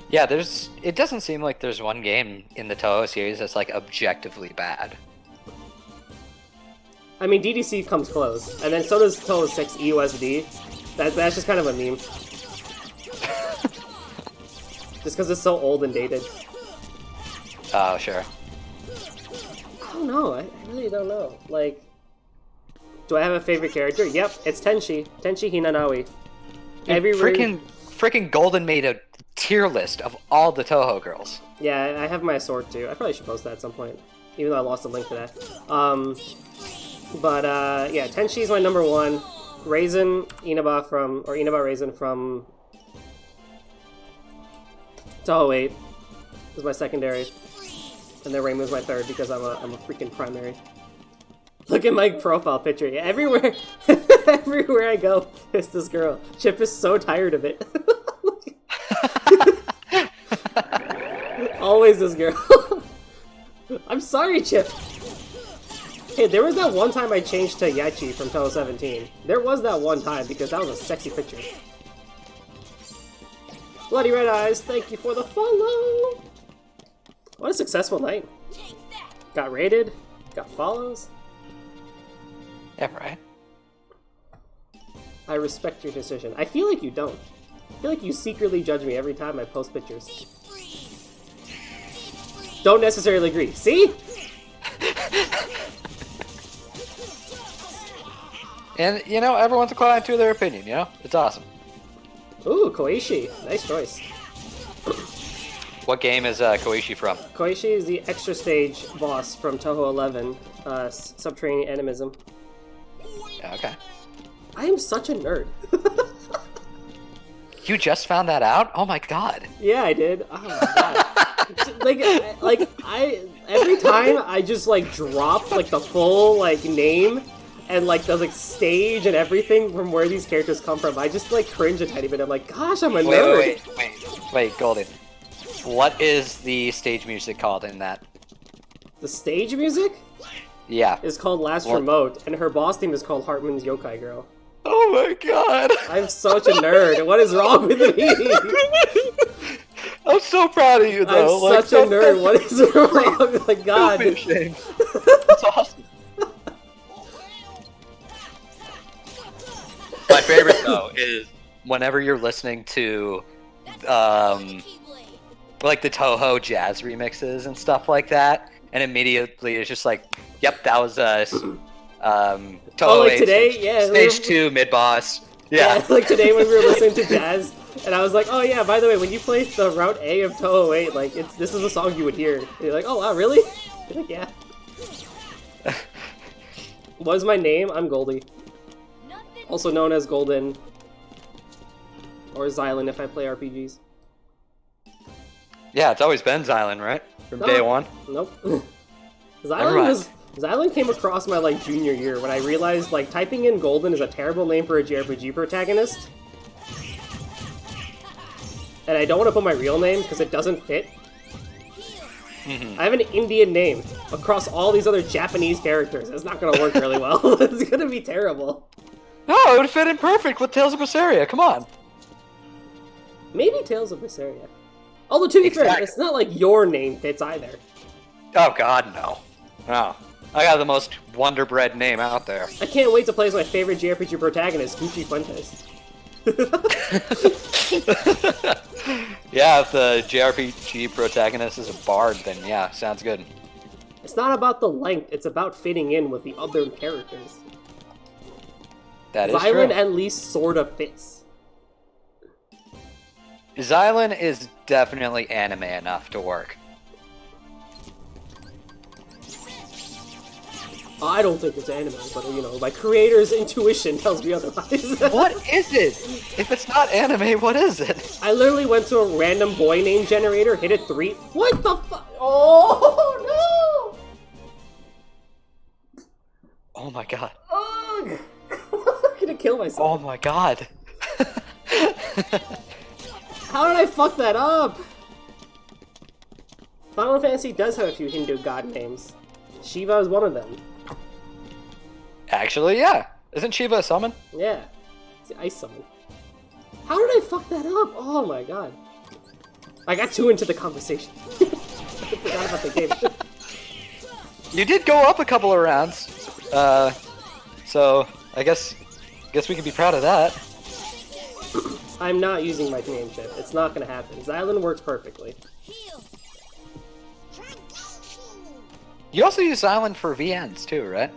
Yeah, it doesn't seem like there's one game in the Toho series that's like objectively bad. I mean, DDC comes close, and then so does Toho 6 EUSD. That's just kind of a meme. Just because it's so old and dated. Oh, sure. I don't know. I really don't know. Like, do I have a favorite character? Yep, it's Tenshi. Tenshi Hinanawi. Freaking Golden made a tier list of all the Toho girls. Yeah, I have my sword too. I probably should post that at some point, even though I lost a link to that. Yeah, Tenshi's my number one. Raisin Inaba Raisin from Toho 8 is my secondary. And then Reimu's my third because I'm a freaking primary. Look at my profile picture. Yeah, everywhere everywhere I go, it's this girl. Chip is so tired of it. Always this girl. I'm sorry, Chip. Hey, there was that one time I changed to Yachi from Toho 17. There was that one time because that was a sexy picture. Bloody Red Eyes, thank you for the follow! What a successful night. Got raided, got follows. Yeah, right. I respect your decision. I feel like you don't. I feel like you secretly judge me every time I post pictures. Don't necessarily agree. See? And, you know, everyone's entitled to their opinion, you know? It's awesome. Ooh, Koishi. Nice choice. What game is Koishi from? Koishi is the extra stage boss from Toho 11, Subterranean Animism. Yeah, okay. I am such a nerd. You just found that out? Oh my god. Yeah, I did. Oh my god. Every time I just like drop like the full like name and like the like stage and everything from where these characters come from, I just like cringe a tiny bit. I'm like, gosh, I'm a nerd. Wait, Golden. What is the stage music called in that? The stage music? Yeah. Is called Last Remote, and her boss theme is called Hartman's Yokai Girl. Oh my god! I'm such a nerd. What is wrong with me? I'm so proud of you, though. I'm such a nerd. What is wrong? Oh my god. Don't be ashamed. That's awesome. My favorite, though, is whenever you're listening to, like the Toho jazz remixes and stuff like that, and immediately it's just like, yep, that was Toho like 8, today, yeah, stage 2 mid boss. Yeah, like today when we were listening to jazz, and I was like, oh yeah, by the way, when you play the Route A of Toho 8, like this is a song you would hear. And you're like, oh wow, really? You're like, yeah. What is my name? I'm Goldie, also known as Golden or Xylan if I play RPGs. Yeah, it's always been Xylan, right? From day one? Nope. Xylan came across my, like, junior year when I realized, like, typing in Golden is a terrible name for a JRPG protagonist. And I don't want to put my real name because it doesn't fit. I have an Indian name across all these other Japanese characters. It's not going to work really well. It's going to be terrible. No, it would fit in perfect with Tales of Berseria, come on. Maybe Tales of Berseria. Although, to be fair, it's not like your name fits either. Oh god, no. No. I got the most wonder-bred name out there. I can't wait to play as my favorite JRPG protagonist, Gucci Fuentes. Yeah, if the JRPG protagonist is a bard, then yeah, sounds good. It's not about the length, it's about fitting in with the other characters. That is Xylan true. at least sorta fits. Xylan is definitely anime enough to work. I don't think it's anime, but you know, my creator's intuition tells me otherwise. What is it? If it's not anime, what is it? I literally went to a random boy name generator, hit it 3. What the fuck? Oh no! Oh my god. Ugh! I'm gonna kill myself. Oh my god. How did I fuck that up? Final Fantasy does have a few Hindu god names. Shiva is one of them. Actually, yeah. Isn't Shiva a summon? Yeah. It's the ice summon. How did I fuck that up? Oh my god. I got too into the conversation. I forgot about the game. You did go up a couple of rounds. So I guess we can be proud of that. I'm not using my name chip. It's not gonna happen. Xylan works perfectly. Heal. You also use Island for VNs too, right?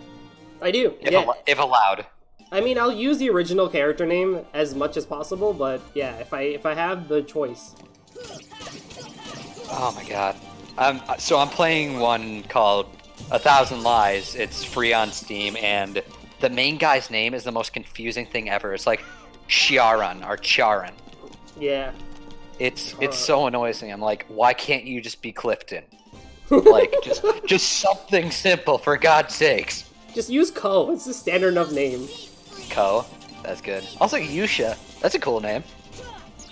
I do. If, Yeah. if allowed. I mean, I'll use the original character name as much as possible, but yeah, if I have the choice. Oh my god. So I'm playing one called 1,000 Lies. It's free on Steam, and the main guy's name is the most confusing thing ever. It's like Sharon or Charon. Yeah. It's so annoying. I'm like, why can't you just be Clifton? Like, just something simple, for God's sakes. Just use Ko. It's a standard enough name. Ko, that's good. Also, Yusha, that's a cool name.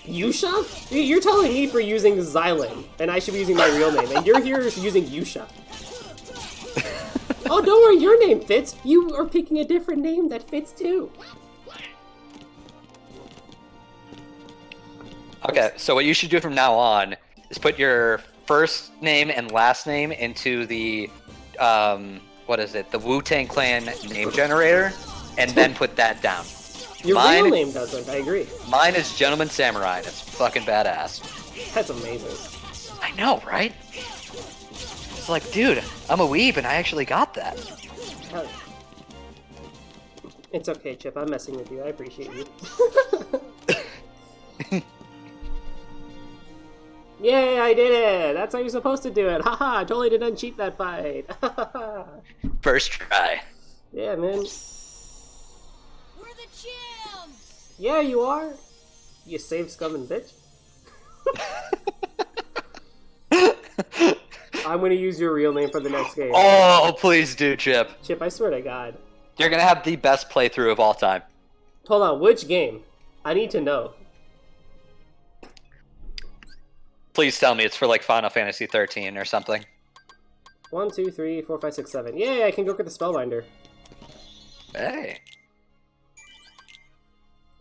Yusha? You're telling me for using Xylan, and I should be using my real name, and you're here using Yusha. Oh, don't worry, your name fits. You are picking a different name that fits too. Okay, so what you should do from now on is put your first name and last name into the, what is it, the Wu-Tang Clan name generator, and then put that down. Your real name doesn't, I agree. Mine is Gentleman Samurai, and it's fucking badass. That's amazing. I know, right? It's like, dude, I'm a weeb, and I actually got that. Hell yeah. It's okay, Chip, I'm messing with you, I appreciate you. Yay, I did it! That's how you're supposed to do it! Haha, I totally didn't cheat that fight! First try. Yeah, man. We're the champs. Yeah, you are. You saved scum and bitch. I'm gonna use your real name for the next game. Oh, please do, Chip. Chip, I swear to God. You're gonna have the best playthrough of all time. Hold on, which game? I need to know. Please tell me it's for like Final Fantasy 13 or something. 1, 2, 3, 4, 5, 6, 7. Yay, I can go get the Spellbinder. Hey.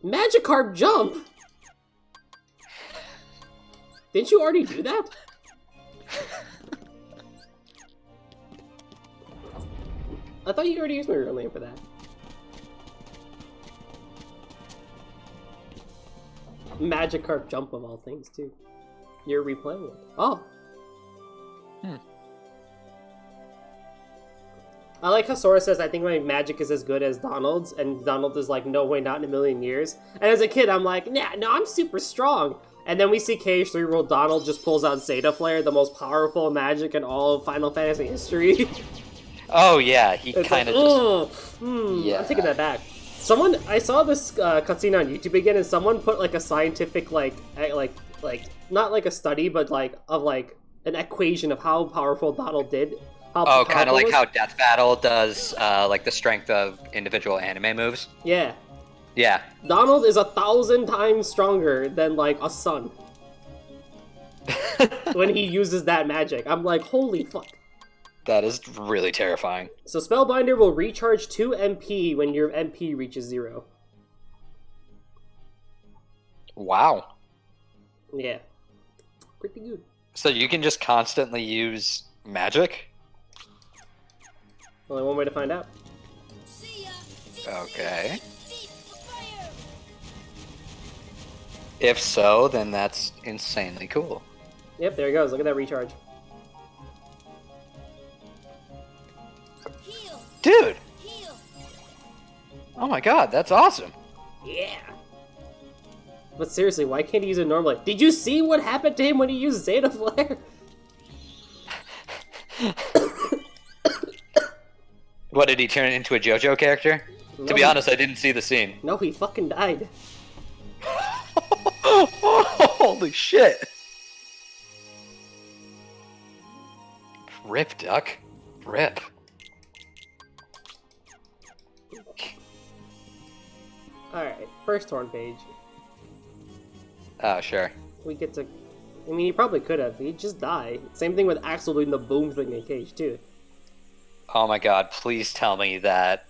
Magikarp jump! Didn't you already do that? I thought you already used my real name for that. Magikarp jump of all things, too. You're replaying it. Oh. I like how Sora says, I think my magic is as good as Donald's, and Donald is like, no way, not in a million years. And as a kid, I'm like, nah, no, I'm super strong. And then we see KH3 roll Donald just pulls out Zeta Flare, the most powerful magic in all of Final Fantasy history. Oh yeah, he kind of just... Yeah. I'm taking that back. I saw this cutscene on YouTube again, and someone put like a scientific, like not like a study, but like an equation of how powerful Donald did. Oh, kind of like how Death Battle does, like the strength of individual anime moves. Yeah. Yeah. Donald is 1,000 times stronger than like a sun. When he uses that magic, I'm like, holy fuck. That is really terrifying. So Spellbinder will recharge 2 MP when your MP reaches 0. Wow. Yeah. Pretty good. So you can just constantly use magic? Only one way to find out. See ya. Okay. Fire. If so, then that's insanely cool. Yep, there he goes. Look at that recharge. Heal. Dude! Heal. Oh my god, that's awesome. Yeah. But seriously, why can't he use it normally? Did you see what happened to him when he used Zeta Flare? What, did he turn into a JoJo character? No, To be honest, I didn't see the scene. No, he fucking died. Holy shit! Rip, Duck. Rip. Alright, first torn page. Oh, sure. We get to... I mean, he probably could have. He'd just die. Same thing with Axel doing the boom thing in Cage, too. Oh my god, please tell me that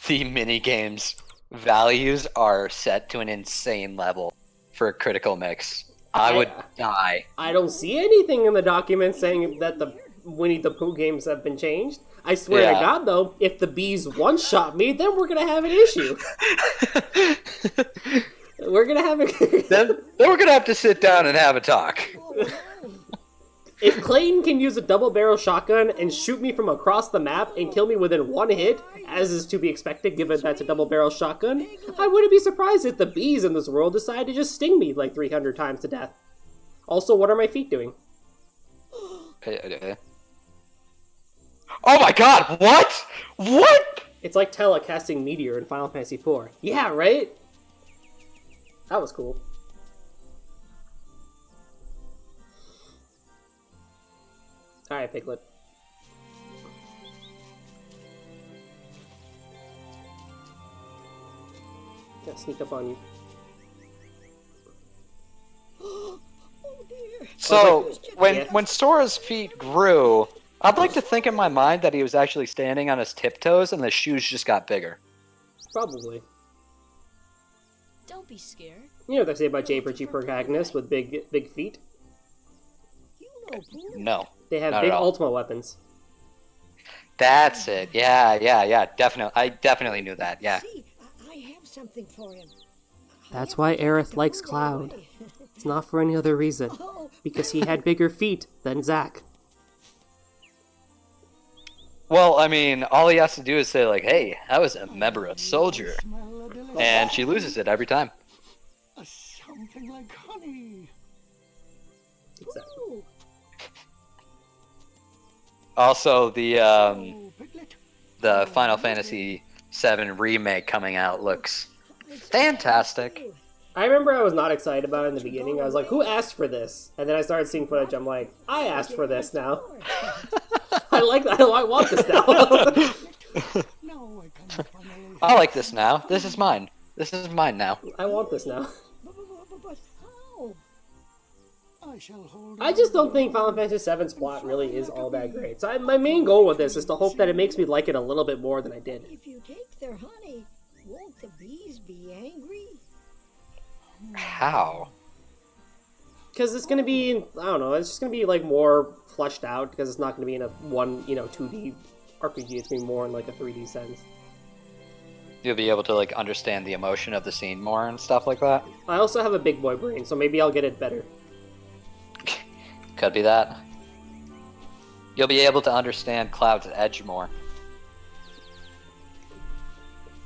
the minigames values are set to an insane level for a critical mix. I would die. I don't see anything in the document saying that the Winnie the Pooh games have been changed. I swear to Yeah. God, though, if the bees one-shot me, then we're gonna have an issue. We're gonna have a... then we're gonna have to sit down and have a talk. If Clayton can use a double-barrel shotgun and shoot me from across the map and kill me within one hit, as is to be expected given that's a double-barrel shotgun, I wouldn't be surprised if the bees in this world decide to just sting me like 300 times to death. Also, what are my feet doing? Oh my god, what? What? It's like telecasting Meteor in Final Fantasy IV. Yeah, right? That was cool. Alright, Piglet. Gotta sneak up on you. So, Yeah. when Sora's feet grew, I'd like to think in my mind that he was actually standing on his tiptoes and the shoes just got bigger. Probably. Don't be scared. You know what they say about JRPG protagonists with big feet? No. They have Not big at all. Ultima weapons. That's it. Yeah. Definitely. I definitely knew that. Yeah. See, I have something for him. That's why Aerith likes Cloud. It's not for any other reason. Because he had bigger feet than Zack. Well, I mean, all he has to do is say like, "Hey, I was a member of Soldier," and she loses it every time. Something like honey. Exactly. Also, the Piglet. Final Fantasy VII remake coming out looks fantastic. I remember I was not excited about it in the beginning. I was like, who asked for this? And then I started seeing footage. I'm like, I asked for this now. I like that. I want this now. Now I can finally. I like this now. This is mine. This is mine now. I want this now. But how? I shall hold. I just don't think Final Fantasy VII's plot really is all that great. So my main goal with this is to hope that it makes me like it a little bit more than I did. If you take their honey, won't the bees be angry? How? Because it's gonna be, I don't know, it's just gonna be like more fleshed out because it's not gonna be in a 2D RPG. It's gonna be more in like a 3D sense. You'll be able to like understand the emotion of the scene more and stuff like that. I also have a big boy brain, so maybe I'll get it better. Could be that. You'll be able to understand Cloud's edge more.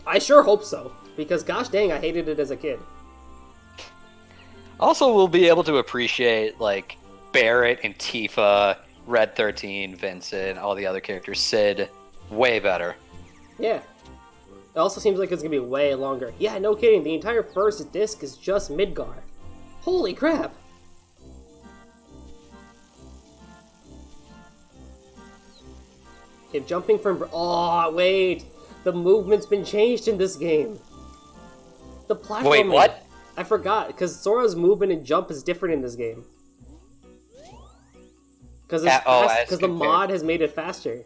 I sure hope so, because gosh dang, I hated it as a kid. Also, we'll be able to appreciate like Barrett and Tifa, Red 13, Vincent, all the other characters, Sid, way better. Yeah. It also seems like it's gonna be way longer. Yeah, no kidding, the entire first disc is just Midgar. Holy crap! If jumping from... Oh, wait! The movement's been changed in this game. The platforming... Wait, what? I forgot, because Sora's movement and jump is different in this game. Because as the compared- mod has made it faster.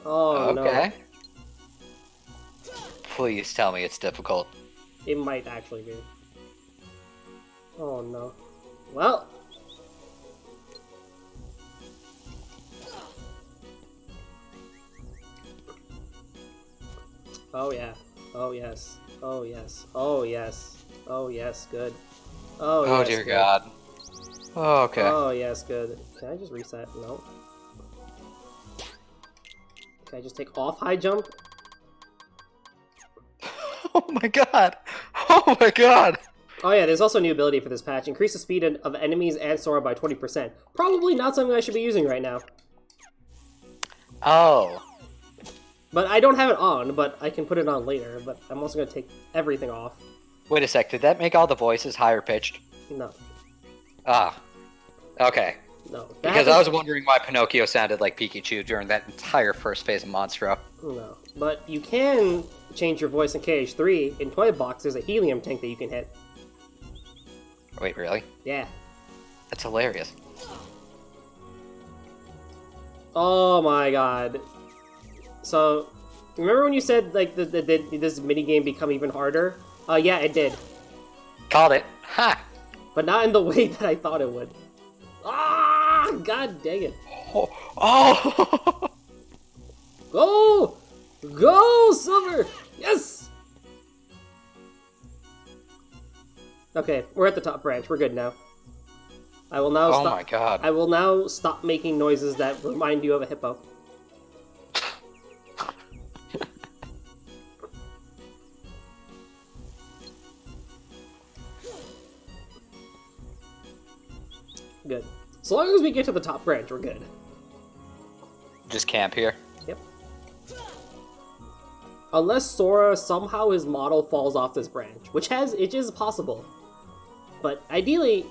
Oh, no. Okay. Please tell me it's difficult. It might actually be. Oh no. Well. Oh yeah. Oh yes. Oh yes. Oh yes. Oh yes. Good. Oh, Oh yes, dear good. God. Oh, okay. Oh yes. Good. Can I just reset? No. Can I just take off high jump? Oh my God. Oh my God. Oh yeah, there's also a new ability for this patch. Increase the speed of enemies and Sora by 20%. Probably not something I should be using right now. Oh. But I don't have it on, but I can put it on later. But I'm also going to take everything off. Wait a sec. Did that make all the voices higher pitched? No. Ah. Okay. No. That Because I happens- was wondering why Pinocchio sounded like Pikachu during that entire first phase of Monstro. No. But you can change your voice in KH3. In Toy Box, there's a helium tank that you can hit. Wait, really? Yeah. That's hilarious. Oh my god. So, remember when you said, like, this minigame become even harder? Yeah, it did. Called it. Ha! But not in the way that I thought it would. Ah! God dang it. Oh! Oh! Go! Go, Silver! Yes! Okay, we're at the top branch. We're good now. I will now Oh stop. my god. I will now stop making noises that remind you of a hippo. Good. So long as we get to the top branch, we're good. Just camp here. Yep. Unless Sora somehow his model falls off this branch, which is possible. But ideally,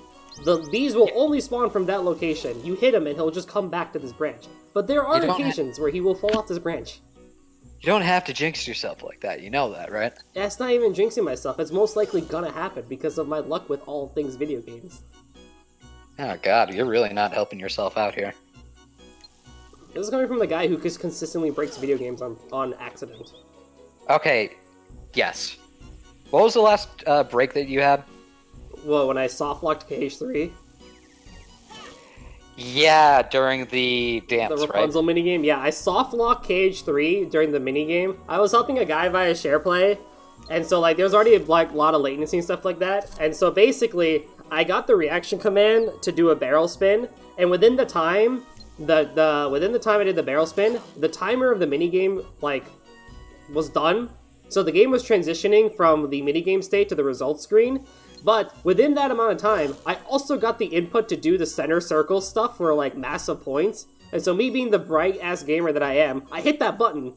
the bees will only spawn from that location. You hit him and he'll just come back to this branch. But there are occasions where he will fall off this branch. You don't have to jinx yourself like that. You know that, right? That's not even jinxing myself. It's most likely gonna happen because of my luck with all things video games. Oh god, you're really not helping yourself out here. This is coming from the guy who just consistently breaks video games on accident. Okay, yes. What was the last break that you had? Well, when I soft-locked KH3, Yeah, during the dance, the Rapunzel minigame, yeah, I soft-locked KH3 during the minigame. I was helping a guy via SharePlay, and so, like, there was already, like, a lot of latency and stuff like that, and so basically, I got the reaction command to do a barrel spin, and within the time, within the time I did the barrel spin, the timer of the minigame, like, was done. So the game was transitioning from the minigame state to the results screen, but within that amount of time, I also got the input to do the center circle stuff for, like, massive points, and so me being the bright-ass gamer that I am, I hit that button.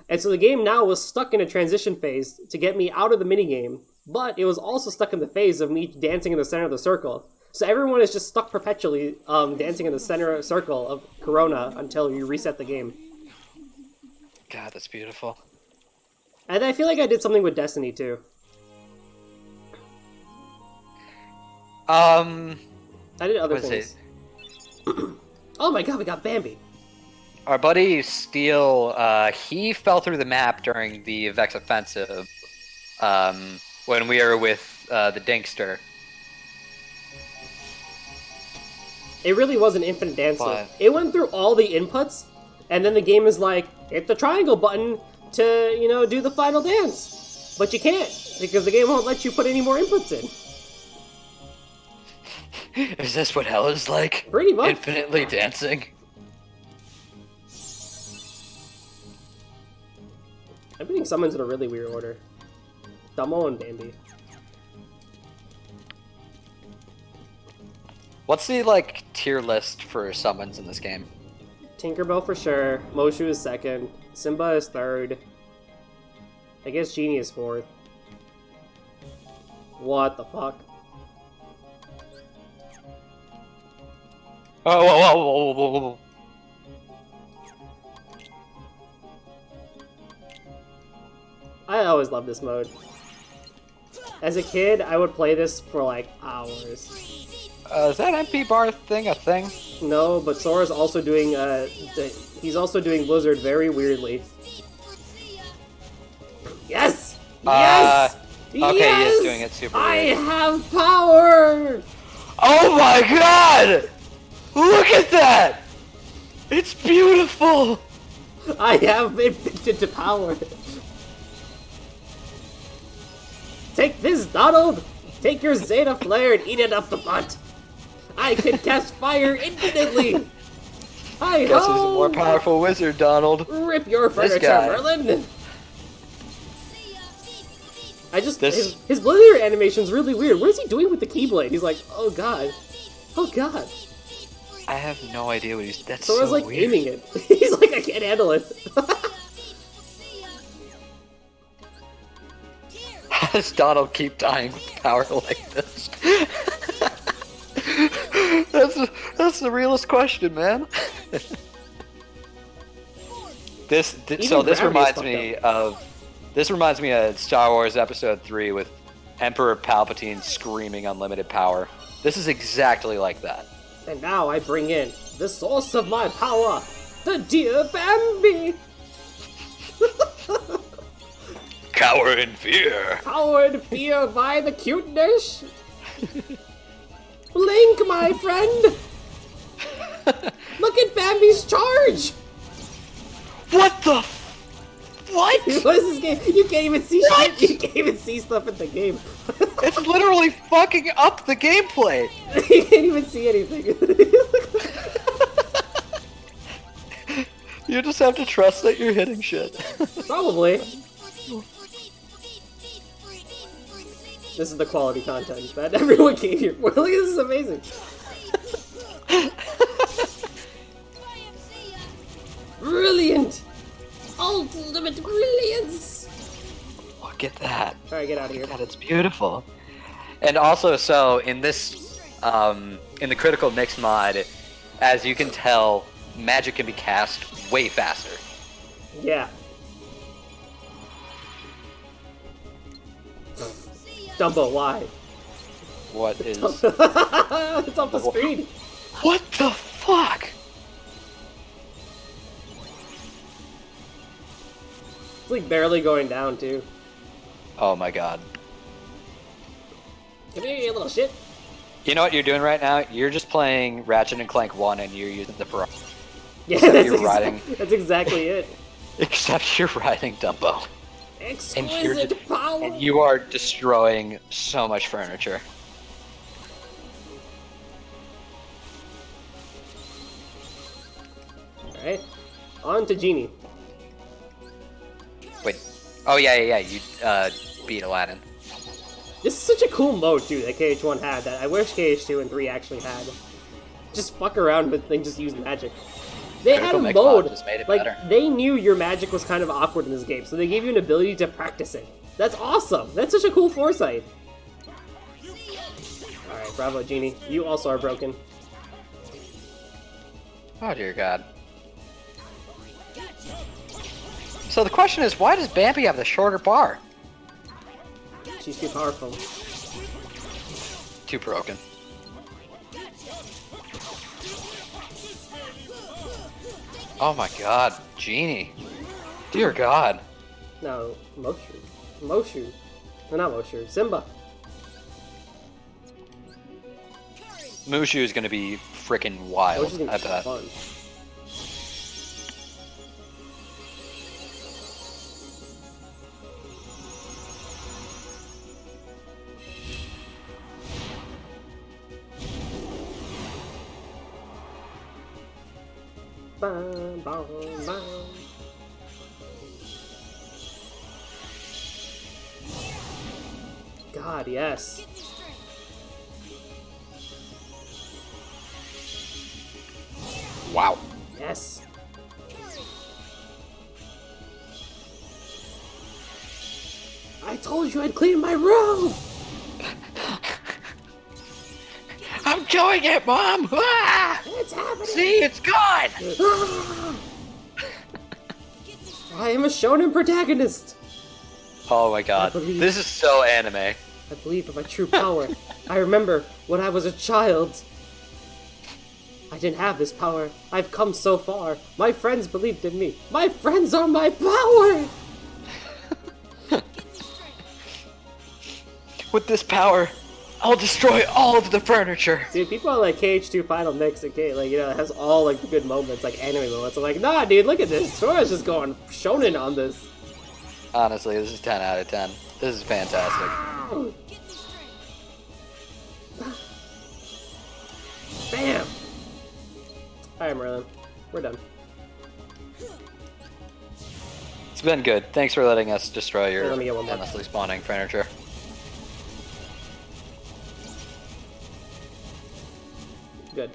And so the game now was stuck in a transition phase to get me out of the minigame, but it was also stuck in the phase of me dancing in the center of the circle. So everyone is just stuck perpetually dancing in the center circle of Corona until you reset the game. God, that's beautiful. And I feel like I did something with Destiny too. I did other things. Oh my god, we got Bambi! Our buddy Steele, he fell through the map during the Vex offensive, when we were with the Dinkster. It really was an infinite dancer. But... It went through all the inputs, and then the game is like, hit the triangle button to, you know, do the final dance. But you can't, because the game won't let you put any more inputs in. Is this what hell is like? Pretty much. Infinitely dancing? I'm putting summons in a really weird order. Dumbo and Bambi. What's the, like, tier list for summons in this game? Tinkerbell for sure. Moshu is second. Simba is third. I guess Genie is fourth. What the fuck? Oh, whoa, whoa, whoa, whoa, whoa, whoa. I always loved this mode. As a kid, I would play this for like hours. Is that MP bar thing a thing? No, but Sora's also doing, he's also doing Blizzard very weirdly. Yes! Yes! Okay, yes! he is doing it super I weird. have power! Oh my god! Look at that! It's beautiful! I have invented to power. Take this, Donald! Take your Zeta Flare and eat it up the butt! I can cast fire infinitely! Hi Guess who's a ho! more powerful wizard, Donald? Rip your furniture, guy. Merlin! I just, his Blizzard animation's really weird. What is he doing with the Keyblade? He's like, oh god. Oh god. I have no idea what he's. That's Sora's so like weird. aiming it. He's like, I can't handle it. How does Donald keep dying with power like this? that's the realest question, man. This reminds me of Star Wars Episode 3 with Emperor Palpatine screaming unlimited power. This is exactly like that. And now I bring in the source of my power, the dear Bambi! Cower in fear. Cower in fear by the cuteness! Link, my friend! Look at Bambi's charge! What the? What? What is this game? You can't even see shit. You can't even see stuff in the game. It's literally fucking up the gameplay. You can't even see anything. You just have to trust that you're hitting shit. Probably. This is the quality content that everyone came here for. Look, this is amazing. Brilliant! Ultimate brilliance! Look at that. Alright, get out of here. God, it's beautiful. And also, so in this, in the critical mix mod, as you can tell, magic can be cast way faster. Yeah. Dumbo, why? What is? It's off the screen. What the fuck? It's like barely going down too. Oh my god. Come here, you little shit. You know what you're doing right now? You're just playing Ratchet and Clank 1 and you're using the Pro. Yeah, Except you're riding. That's exactly it. Except you're riding Dumbo. Exquisite power. And you are destroying so much furniture. Alright. On to Genie. Wait. Oh yeah. You beat Aladdin. This is such a cool mode, too, that KH1 had that I wish KH2 and 3 actually had. Just fuck around with and just use magic. They had a mode, just made it like, better. they knew your magic was kind of awkward in this game, so they gave you an ability to practice it. That's awesome! That's such a cool foresight! Alright, bravo, Genie. You also are broken. Oh dear god. So the question is, why does Bambi have the shorter bar? She's too powerful. Too broken. Oh my god, Genie. Dear god. No, Moshu. Moshu. No, not Moshu. Simba. Mushu is gonna be freaking wild, Moshu's gonna I be bet. fun. Bam, bam, bam. God, yes. Wow. Yes. I told you I'd clean my room! I'm doing it, Mom! Ah! It's happening! See, it's gone! Ah! I am a shonen protagonist! Oh my god. I believe- This is so anime. I believe in my true power. I remember when I was a child. I didn't have this power. I've come so far. My friends believed in me. My friends are my power! With this power, I'll destroy all of the furniture. Dude, people are like KH2 Final Mix and K, like, you know, it has all like the good moments, like anime moments. I'm like, nah, dude, look at this. Sora's just going shonen on this. Honestly, this is 10 out of 10. This is fantastic. Bam! Alright, Merlin. We're done. It's been good. Thanks for letting us destroy your Let me get one more. endlessly spawning furniture. Good.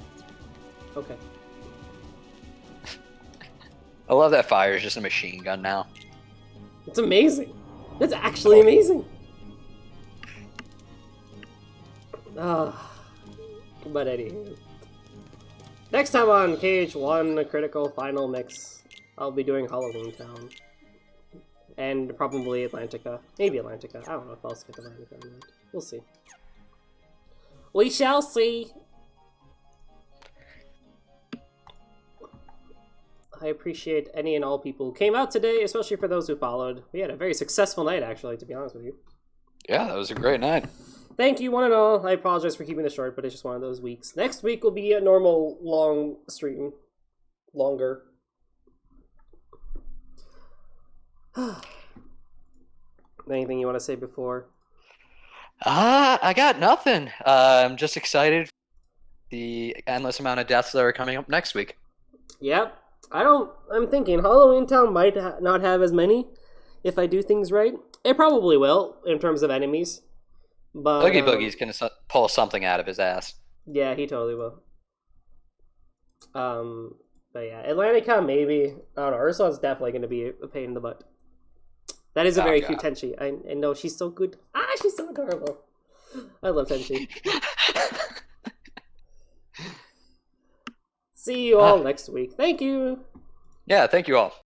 Okay. I love that fire is just a machine gun now. It's amazing. That's actually amazing. Ah. But anywho. Next time on KH1 Critical Final Mix, I'll be doing Halloween Town. And probably Atlantica. Maybe Atlantica. I don't know if I'll skip Atlantica or not. We'll see. We shall see. I appreciate any and all people who came out today, especially for those who followed. We had a very successful night, actually, to be honest with you. Yeah, that was a great night. Thank you, one and all. I apologize for keeping this short, but it's just one of those weeks. Next week will be a normal, long stream. Longer. Anything you want to say before? I got nothing. I'm just excited for the endless amount of deaths that are coming up next week. Yep. I'm thinking Halloween Town might not have as many if I do things right. It probably will in terms of enemies. But Oogie Boogie's gonna pull something out of his ass. Yeah, he totally will. But yeah, Atlantica maybe. I don't know. Ursula's definitely going to be a pain in the butt. That is a very cute Tenchi. I know she's so good. She's so adorable. I love Tenchi. See you all next week. Thank you. Yeah, thank you all.